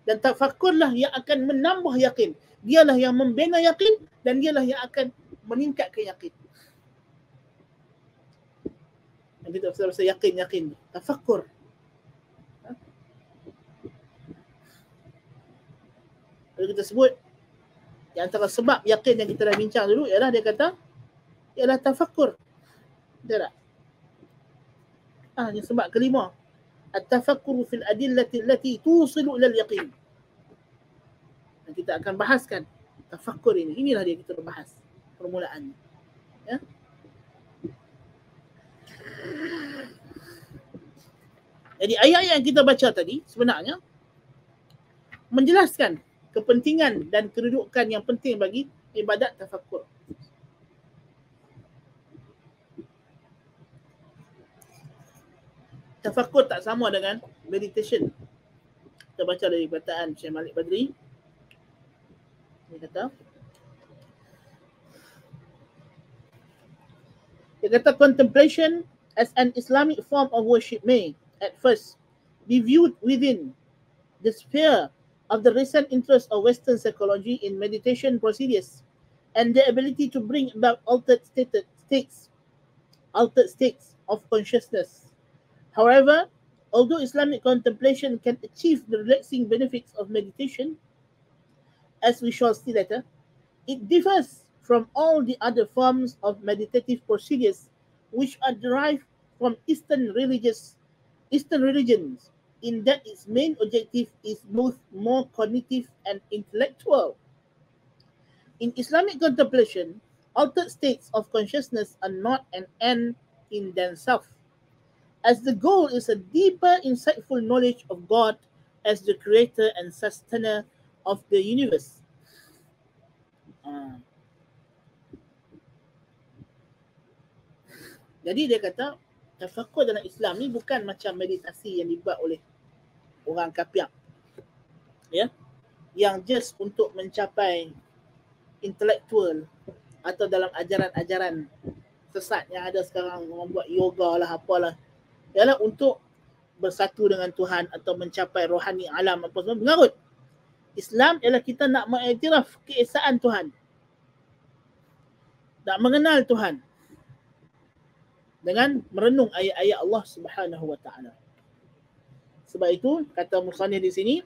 Dan tafakkurlah yang akan menambah yakin. Dialah yang membina yakin dan dialah yang akan meningkatkan yakin. Yang kita pasal yakin. Tafakkur. Kalau kita sebut, di antara sebab yakin yang kita dah bincang dulu ialah dia kata, ialah tafakkur. Betul tak? Yang sebab kelima. At-tafakkuru fil adillati allati tusilu ilal yaqin. Dan kita akan bahaskan tafakkur ini. Inilah dia kita bahas permulaannya. Ya? Jadi ayat yang kita baca tadi sebenarnya menjelaskan kepentingan dan kedudukan yang penting bagi ibadat tafakkur. Tafakkur tak sama dengan meditation. Kita baca dari perkataan Syekh Malik Badri. Dia kata contemplation as an Islamic form of worship may at first be viewed within the sphere of the recent interest of Western psychology in meditation procedures and the ability to bring about altered states of consciousness. However, although Islamic contemplation can achieve the relaxing benefits of meditation, as we shall see later, it differs from all the other forms of meditative procedures which are derived from Eastern religions, in that its main objective is both more cognitive and intellectual. In Islamic contemplation, altered states of consciousness are not an end in themselves, as the goal is a deeper, insightful knowledge of God as the creator and sustainer of the universe. Jadi dia kata tafakkur dalam Islam ni bukan macam meditasi yang dibuat oleh orang kafir, ya, yang just untuk mencapai intelektual atau dalam ajaran-ajaran sesat yang ada sekarang, orang buat yoga lah apalah, ialah untuk bersatu dengan Tuhan atau mencapai rohani alam apa semua, mengarut. Islam ialah kita nak mengiktiraf keesaan Tuhan, nak mengenal Tuhan dengan merenung ayat-ayat Allah Subhanahu wa taala. Sebab itu kata musannif di sini,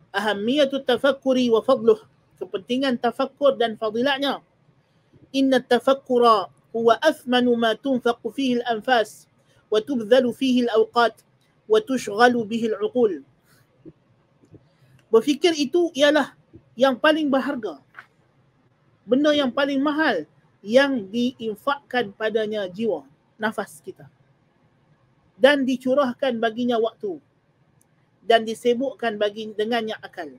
ahammiyatut tafakkuri wa fadluh, kepentingan tafakkur dan fadilatnya. Inna tafakkura huwa athmanu ma tunfaqu fihi al-anfas wa tubdhalu fihi al-awqat wa tushghalu bihi al-uqul. Berfikir itu ialah yang paling berharga, benda yang paling mahal yang diinfakkan padanya jiwa, nafas kita, dan dicurahkan baginya waktu, dan disibukkan dengannya akal.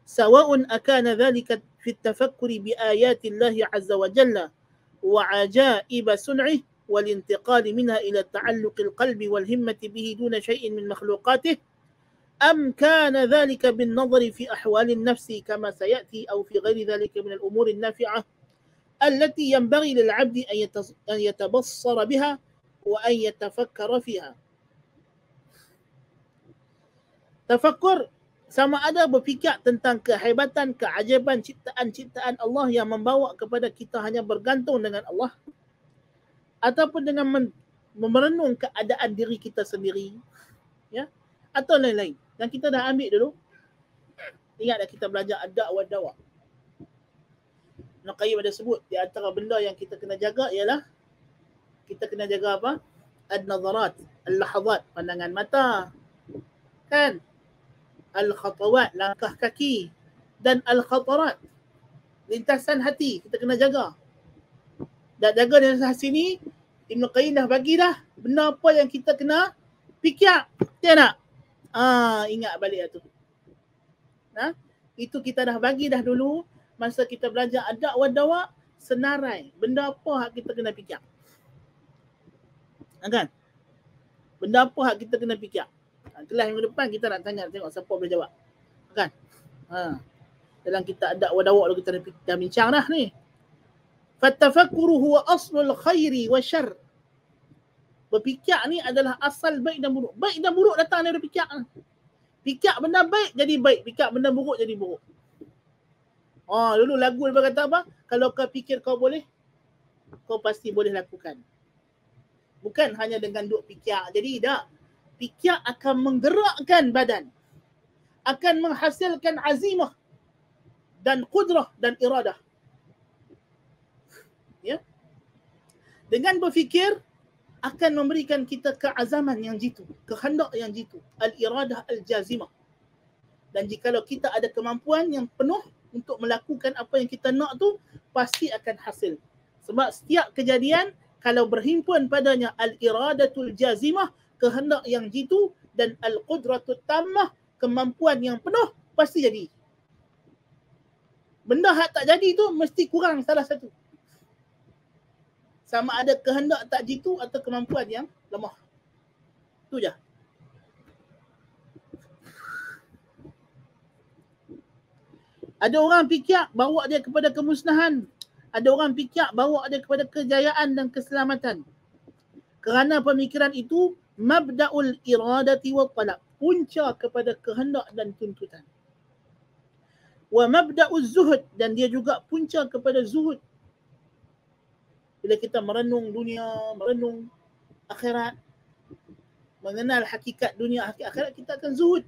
Sawa'un akana dhalika fi tafakkuri bi ayati Allah azza wa jalla wa ajaib sun'ih wal intiqal minha ila ta'alluq al-qalbi wal himmati bihi duna shay'in min makhluqatih, am kana dhalika bin nadhari fi ahwal an-nafs kama sayati aw fi ghairi dhalika min al-umur an-nafi'ah التي ينبغي للعبد أن يتبصر بها وأن يتفكر فيها. Tafakkur sama ada berfikir tentang kehebatan, keajaiban ciptaan-ciptaan Allah yang membawa kepada kita hanya bergantung dengan Allah, ataupun dengan merenung keadaan diri kita sendiri, ya, atau lain-lain. Dan kita dah ambil dulu, ingat dah kita belajar adab wa dawa. Ibn Qayyim ada sebut di antara benda yang kita kena jaga ialah kita kena jaga apa? Ad-nazarat, al-lahazat, pandangan mata, kan? Al-khatawat, langkah kaki, dan al-khatarat, lintasan hati, kita kena jaga. Dan jaga lintasan sini, Ibn Qayyim dah bagi dah benda apa yang kita kena fikir. Dia nak? Ingat balik tu. Itu kita dah bagi dah dulu masa kita belajar adab wa dawa, senarai benda apa hak kita kena fikir. Kan? Benda apa hak kita kena fikir. Kelas minggu depan kita nak tanya, tengok siapa boleh jawab. Kan? Dalam kita adab wa dawa kita dah bincang dah ni. Fattafakkuru huwa aslul khairi wa syarr. Berfikir ni adalah asal baik dan buruk. Baik dan buruk datang dari fikir. Fikir benda baik jadi baik, fikir benda buruk jadi buruk. Dulu lagu dia kata apa? Kalau kau fikir kau boleh, kau pasti boleh lakukan. Bukan hanya dengan duk fikir. Jadi tak. Fikir akan menggerakkan badan. Akan menghasilkan azimah dan qudrah dan iradah. Ya. Dengan berfikir akan memberikan kita keazaman yang jitu, kehendak yang jitu, al-iradah al-jazimah. Dan jikalau kita ada kemampuan yang penuh untuk melakukan apa yang kita nak tu, pasti akan hasil. Sebab setiap kejadian kalau berhimpun padanya al-iradatul jazimah, kehendak yang jitu, dan al-qudratul tammah, kemampuan yang penuh, pasti jadi. Benda hak tak jadi tu mesti kurang salah satu. Sama ada kehendak tak jitu atau kemampuan yang lemah. Tu je. Ada orang fikir bawa dia kepada kemusnahan. Ada orang fikir bawa dia kepada kejayaan dan keselamatan. Kerana pemikiran itu mabda'ul iradati wa talab, punca kepada kehendak dan tuntutan. Wa mabda'uz zuhud, dan dia juga punca kepada zuhud. Bila kita merenung dunia, merenung akhirat, mengenal hakikat dunia, hakikat akhirat, kita akan zuhud.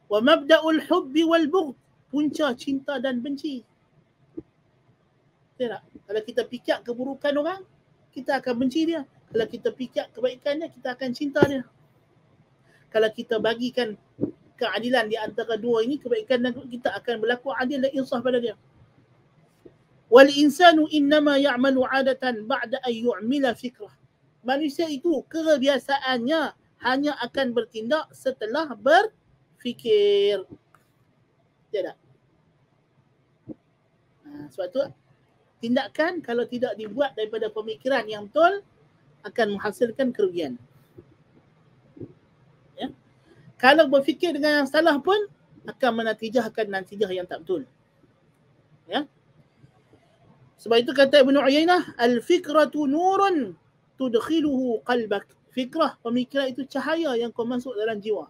Wa mabda'ul hubbi wal bughd, punca cinta dan benci. Tak? Kalau kita fikir keburukan orang, kita akan benci dia. Kalau kita fikir kebaikannya, kita akan cinta dia. Kalau kita bagikan keadilan di antara dua ini, kebaikan dan kita akan berlaku adil dan insaf pada dia. Wal insanu innama ya'malu 'adatan ba'da an yu'mila fikrah. Manusia itu kebiasaannya hanya akan bertindak setelah berfikir. Tidak. Sebab tu tindakan kalau tidak dibuat daripada pemikiran yang betul akan menghasilkan kerugian. Ya. Kalau berfikir dengan yang salah pun akan menatijahkan natijah yang tak betul. Ya. Sebab itu kata Ibn Uyainah, al-fikratu nurun tudkhiluhu qalbak. Fikrah, pemikiran itu cahaya yang kau masuk dalam jiwa.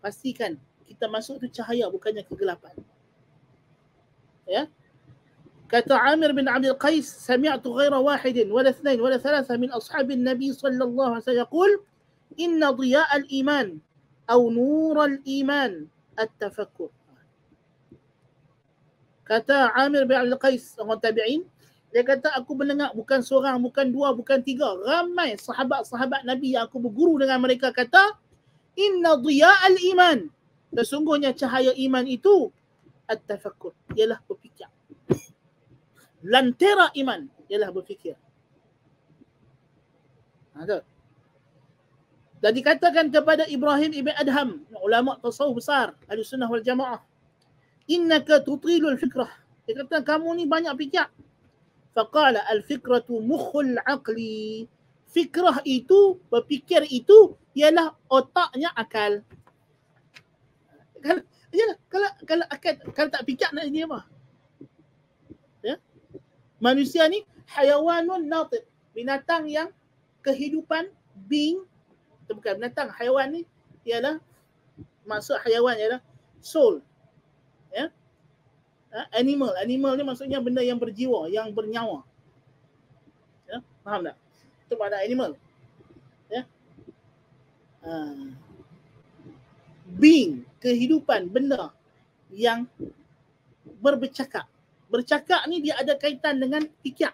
Pastikan kita masuk itu cahaya, bukannya kegelapan. Ya. Kata Amir bin Abdul Qais, sami'tu ghaira wahidin wala ithnain wala thalatha min ashabin Nabi sallallahu alaihi wasallam yaqul inna dhiya'al iman aw nural iman at-tafakkur. Kata Amir bin Abdul Qais, orang tabi'in, dia kata aku mendengar bukan seorang, bukan dua, bukan tiga, ramai sahabat-sahabat Nabi yang aku berguru dengan mereka kata inna dhiya'al iman, sesungguhnya cahaya iman itu at-tafakkur, ialah berfikir. Lantera iman ialah berfikir. Dan dikatakan kepada Ibrahim ibn Adham, ulama tasawuf besar, Ahlussunnah wal Jamaah, innaka tutilul fikrah. Dia kata kamu ni banyak fikir. Faqala al-fikratu mukhul aqli. Fikrah itu, berfikir itu ialah otaknya akal. Kalau akal, kalau tak fikir nak jadi apa? Ya? Manusia ni hayawanun natiq, binatang yang kehidupan being, bukan binatang, haiwan ni ialah, maksud haiwan ialah soul. Ya? Animal ni maksudnya benda yang berjiwa, yang bernyawa. Ya? Faham tak? Itu pada animal. Ya? Being, kehidupan, benda yang bercakap. Bercakap ni dia ada kaitan dengan fikir.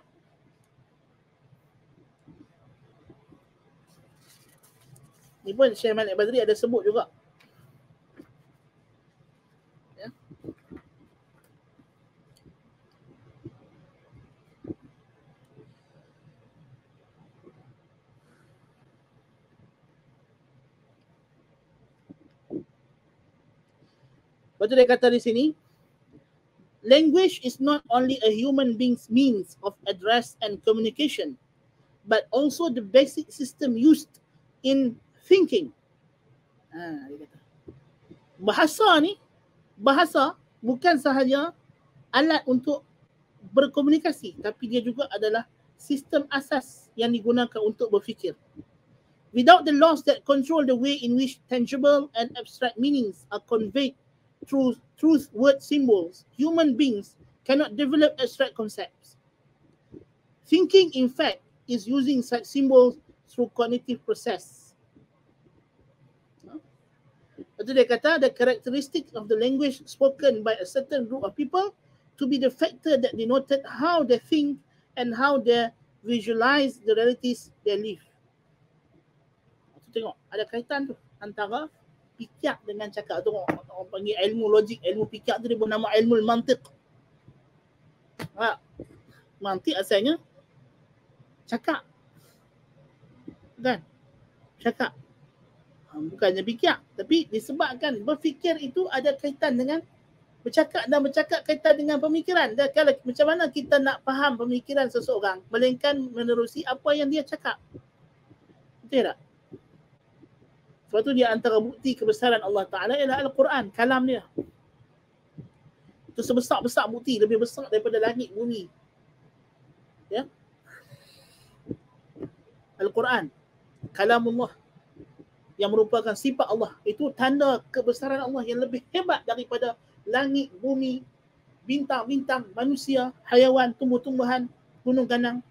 Ni pun Syekh Malik Badri ada sebut juga. Lepas tu dia kata di sini, language is not only a human being's means of address and communication, but also the basic system used in thinking. Dia kata, bahasa bukan sahaja alat untuk berkomunikasi, tapi dia juga adalah sistem asas yang digunakan untuk berfikir. Without the laws that control the way in which tangible and abstract meanings are conveyed through word symbols, human beings cannot develop abstract concepts. Thinking, in fact, is using such symbols through cognitive process. Lepas tu dia kata, the characteristics of the language spoken by a certain group of people to be the factor that denoted how they think and how they visualize the realities they live. Tengok, ada kaitan tu antara fikir dengan cakap tu. Orang panggil ilmu logik, ilmu fikir tu dia bernama ilmu mantiq. Mantiq asalnya cakap. Kan? Cakap. Bukannya fikir, tapi disebabkan berfikir itu ada kaitan dengan bercakap, dan bercakap kaitan dengan pemikiran. Dan kalau macam mana kita nak faham pemikiran seseorang melainkan menerusi apa yang dia cakap. Betul tak? Sebab tu dia antara bukti kebesaran Allah Ta'ala ialah Al-Quran, kalam dia. Itu sebesar-besar bukti, lebih besar daripada langit bumi. Ya? Al-Quran, kalam Allah, yang merupakan sifat Allah. Itu tanda kebesaran Allah yang lebih hebat daripada langit, bumi, bintang-bintang, manusia, haiwan, tumbuh-tumbuhan, gunung ganang.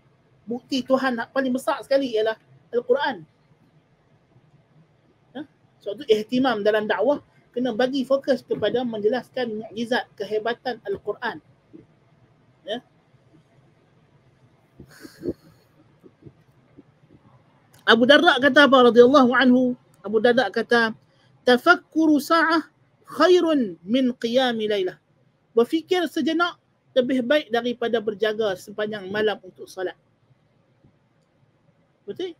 Bukti Tuhan paling besar sekali ialah Al-Quran. Sebab tu ihtimam dalam dakwah kena bagi fokus kepada menjelaskan mukjizat, kehebatan Al-Quran. Ya. Abu Darda kata apa radhiyallahu anhu? Abu Darda kata, tafakkuru sa'ah khairun min qiyami lailah. Berfikir sejenak lebih baik daripada berjaga sepanjang malam untuk salat. Betul?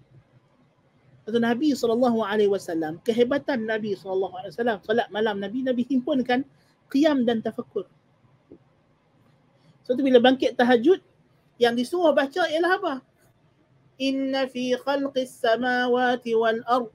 Kata Nabi SAW, kehebatan Nabi SAW, salat malam Nabi himpunkan qiyam dan tafakkur. So tu bila bangkit tahajud, yang disuruh baca ialah apa? Inna fi khalqis samawati wal ard,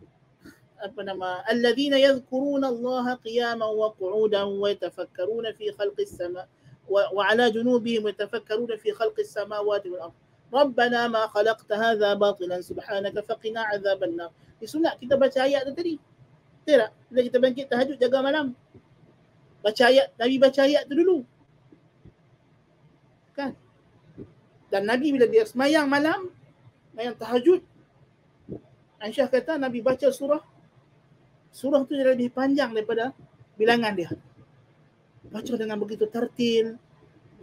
alladhina yadhkuruna Allah qiyaman wa qu'udan wa yatafakkaruna fi khalqis sama wa ala junubihim wa yatafakkaruna fi khalqis samawati wal ard. Rabbana ma khalaqta hadha batilan subhanaka faqina azaban nar. Sunat kita baca ayat tu tadi. Betul tak? Bila kita bangkit tahajud jaga malam, baca ayat, Nabi baca ayat tu dulu. Kan? Dan Nabi bila dia semayang malam, semayang tahajud, Aisyah kata Nabi baca surah tu dia lebih panjang daripada bilangan dia. Baca dengan begitu tertil,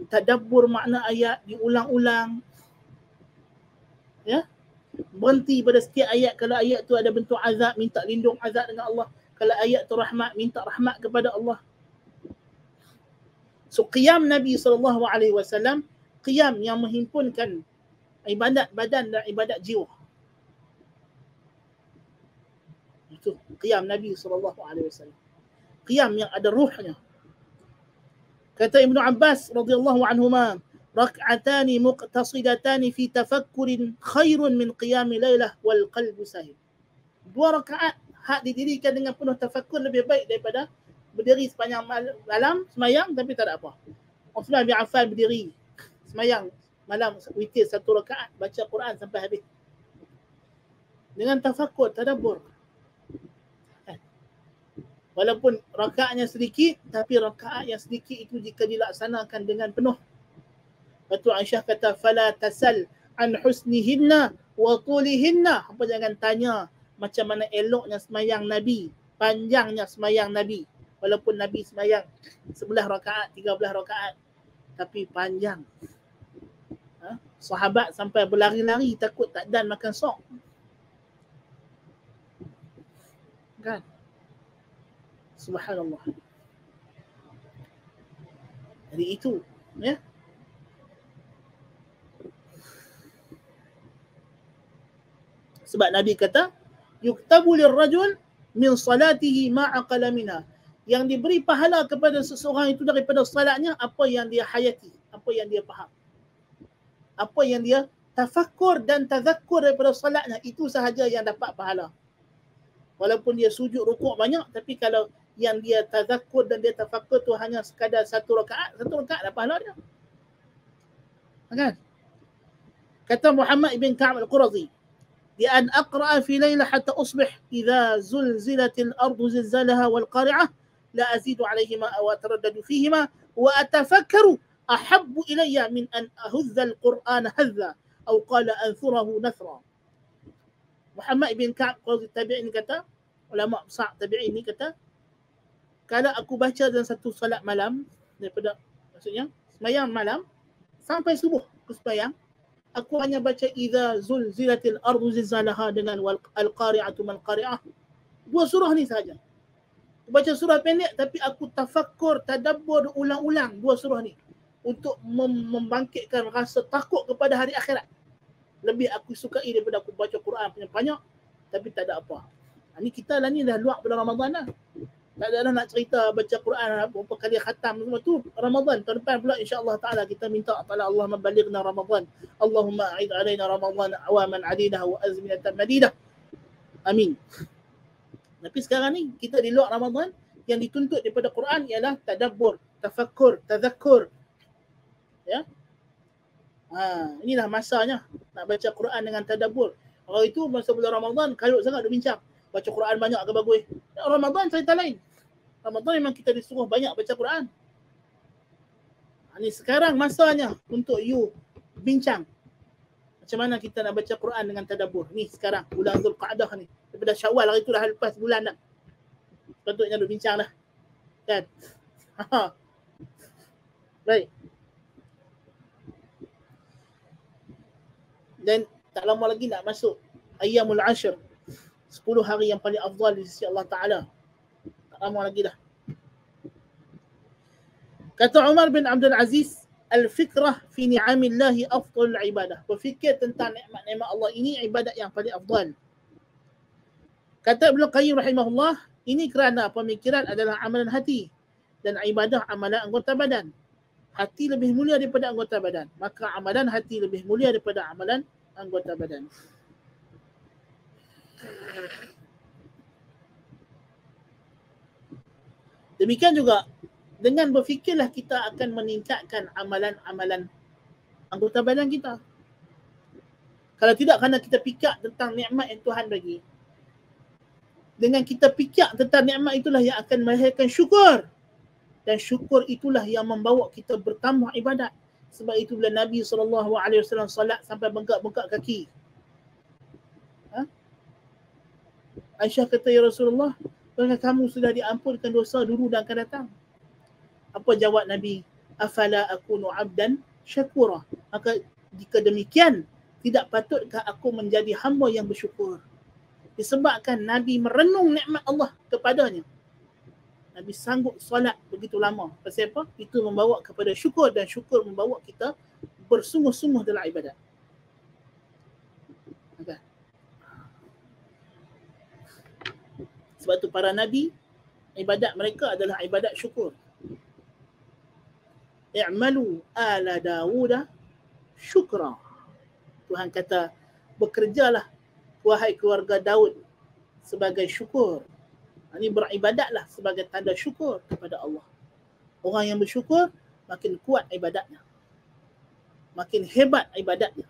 tadabbur makna ayat, diulang-ulang. Ya, berhenti pada setiap ayat. Kalau ayat tu ada bentuk azab, minta lindung azab dengan Allah. Kalau ayat tu rahmat, minta rahmat kepada Allah. So qiyam Nabi SAW, qiyam yang menghimpunkan ibadat badan dan ibadat jiwa. Itu qiyam Nabi SAW. Qiyam yang ada ruhnya. Kata Ibnu Abbas radhiyallahu anhuma, rak'atani muqtasidatani fi tafakkurin khairun min qiyami lailah wal qalbu sahih. 2 rakaat hak didirikan dengan penuh tafakkur lebih baik daripada berdiri sepanjang malam semayang tapi tak ada apa. Uthman bin Affan berdiri semayang malam witir 1 rakaat, baca Quran sampai habis. Dengan tafakkur, tadabbur. Walaupun rakaatnya sedikit, tapi rakaat yang sedikit itu jika dilaksanakan dengan penuh. Lepas tu Aisyah kata, fala tasal an husnihinna wa tulihinna. Apa jangan tanya macam mana eloknya semayang Nabi, panjangnya semayang Nabi. Walaupun Nabi semayang 11 rakaat, 13 rakaat, tapi panjang. Sahabat sampai berlari-lari takut tak dan makan sok. Kan? Subhanallah. Jadi itu, ya. Sebab Nabi kata, yuktabu lirrajul min salatihi ma aqala minha. yang diberi pahala kepada seseorang itu daripada salatnya apa yang dia hayati, apa yang dia faham, apa yang dia tafakkur dan tazakkur daripada salatnya, itu sahaja yang dapat pahala. Walaupun dia sujud rukuk banyak, tapi kalau yang dia tazakkur dan dia tafakkur tu hanya sekadar satu rakaat dah pahala dia. Kan? Kata Muhammad ibn Ka'ab al-Qurazi, "Di an aqra'a fi layla hatta usbih idza zulzilatil ardu zilzalaha wal qari'ah la azidu 'alayhima aw ataraddadu fihima wa atafakkaru ahabbu ilayya min an ahuzza al-Qur'ana hadza aw qala anthurahu nathra." Muhammad ibn Ka'ab tabi'in kata, ulama besar tabi'in ni kata, kalau aku baca dalam satu salat malam, daripada maksudnya sembahyang malam sampai subuh aku sembahyang, aku hanya baca idza zulzilatil ardu zilzalaha dengan wal qari'atu mal qari'ah. Dua surah ni saja. Aku baca surah pendek tapi aku tafakkur, tadabbur ulang-ulang dua surah ni untuk membangkitkan rasa takut kepada hari akhirat. Lebih aku sukai daripada aku baca Quran banyak tapi tak ada apa. Ini kita lah ni dah luar pada Ramadan dah. Tak ada dah nak cerita baca Quran berapa kali khatam semua tu Ramadan. Tahun depan pula insya-Allah taala kita minta kepada Allah membalighna Ramadan. Allahumma a'id alaina Ramadan awaman adidah wa azminatan madidah. Amin. Tapi sekarang ni kita di luar Ramadan, yang dituntut daripada Quran ialah tadabbur, tafakkur, tazakkur. Ya. Inilah masanya nak baca Quran dengan tadabbur. Kalau itu masa bulan Ramadan kalut sangat duk bincang. Baca Quran banyak ke bagus. Ramadan cerita lain. Ramadan memang kita disuruh banyak baca Quran. Ini sekarang masanya untuk you bincang macam mana kita nak baca Quran dengan tadabbur. Ni sekarang bulan Zulqa'dah ni. Daripada Syawal hari tu dah lepas bulan dah. Patutnya duk bincang dah. Kan? Baik. Dan tak lama lagi nak masuk Ayyamul Ashr, 10 hari yang paling afdal di sisi Allah Ta'ala. Tak lama lagi dah. Kata Umar bin Abdul Aziz, al-fikrah fi ni'amillahi afdalul ibadah. Berfikir tentang nikmat-nikmat Allah ini ibadat yang paling afdal. Kata Ibnu Qayyim rahimahullah, ini kerana pemikiran adalah amalan hati dan ibadah amalan anggota badan. Hati lebih mulia daripada anggota badan, maka amalan hati lebih mulia daripada amalan anggota badan. Demikian juga dengan berfikirlah kita akan meningkatkan amalan-amalan anggota badan kita. Kalau tidak, kerana kita fikir tentang nikmat yang Tuhan bagi, dengan kita fikir tentang nikmat itulah yang akan melahirkan syukur. Dan syukur itulah yang membawa kita bertambah ibadat. Sebab itu bila Nabi SAW salat sampai bengkak-bengkak kaki. Aisyah kata, ya Rasulullah, apakah kamu sudah diampunkan dosa dulu dan akan datang? Apa jawab Nabi? Afala akunu abdan syakura. Maka jika demikian, tidak patutkah aku menjadi hamba yang bersyukur? Disebabkan Nabi merenung nikmat Allah kepadanya. Nabi sanggup solat begitu lama. Pasal apa? Itu membawa kepada syukur, dan syukur membawa kita bersungguh-sungguh dalam ibadat. Okay. Sebab tu para Nabi, ibadat mereka adalah ibadat syukur. I'malu ala Dawuda syukra. Tuhan kata, bekerjalah wahai keluarga Daud sebagai syukur. Ini beribadatlah sebagai tanda syukur kepada Allah. Orang yang bersyukur makin kuat ibadatnya, makin hebat ibadatnya.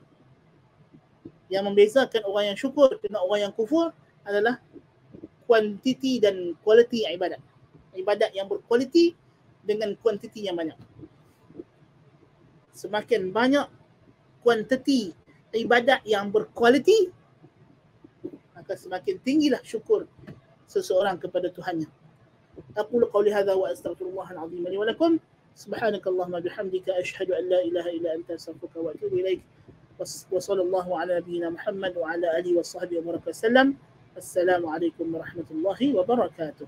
Yang membezakan orang yang syukur dengan orang yang kufur adalah kuantiti dan kualiti ibadat. Ibadat yang berkualiti dengan kuantiti yang banyak. Semakin banyak kuantiti ibadat yang berkualiti, maka semakin tinggilah syukur seseorang kepada Tuhannya. Aqulu qawli hadha wa astaghfirullahal azim li wa lakum. Subhanakallahumma bihamdika asyhadu an la ilaha illa anta astaghfiruka wa atubu ilaik. Wa sallallahu ala nabiyyina Muhammad wa ala alihi wa sahbihi wa baraka sallam. Assalamu alaikum warahmatullahi wabarakatuh.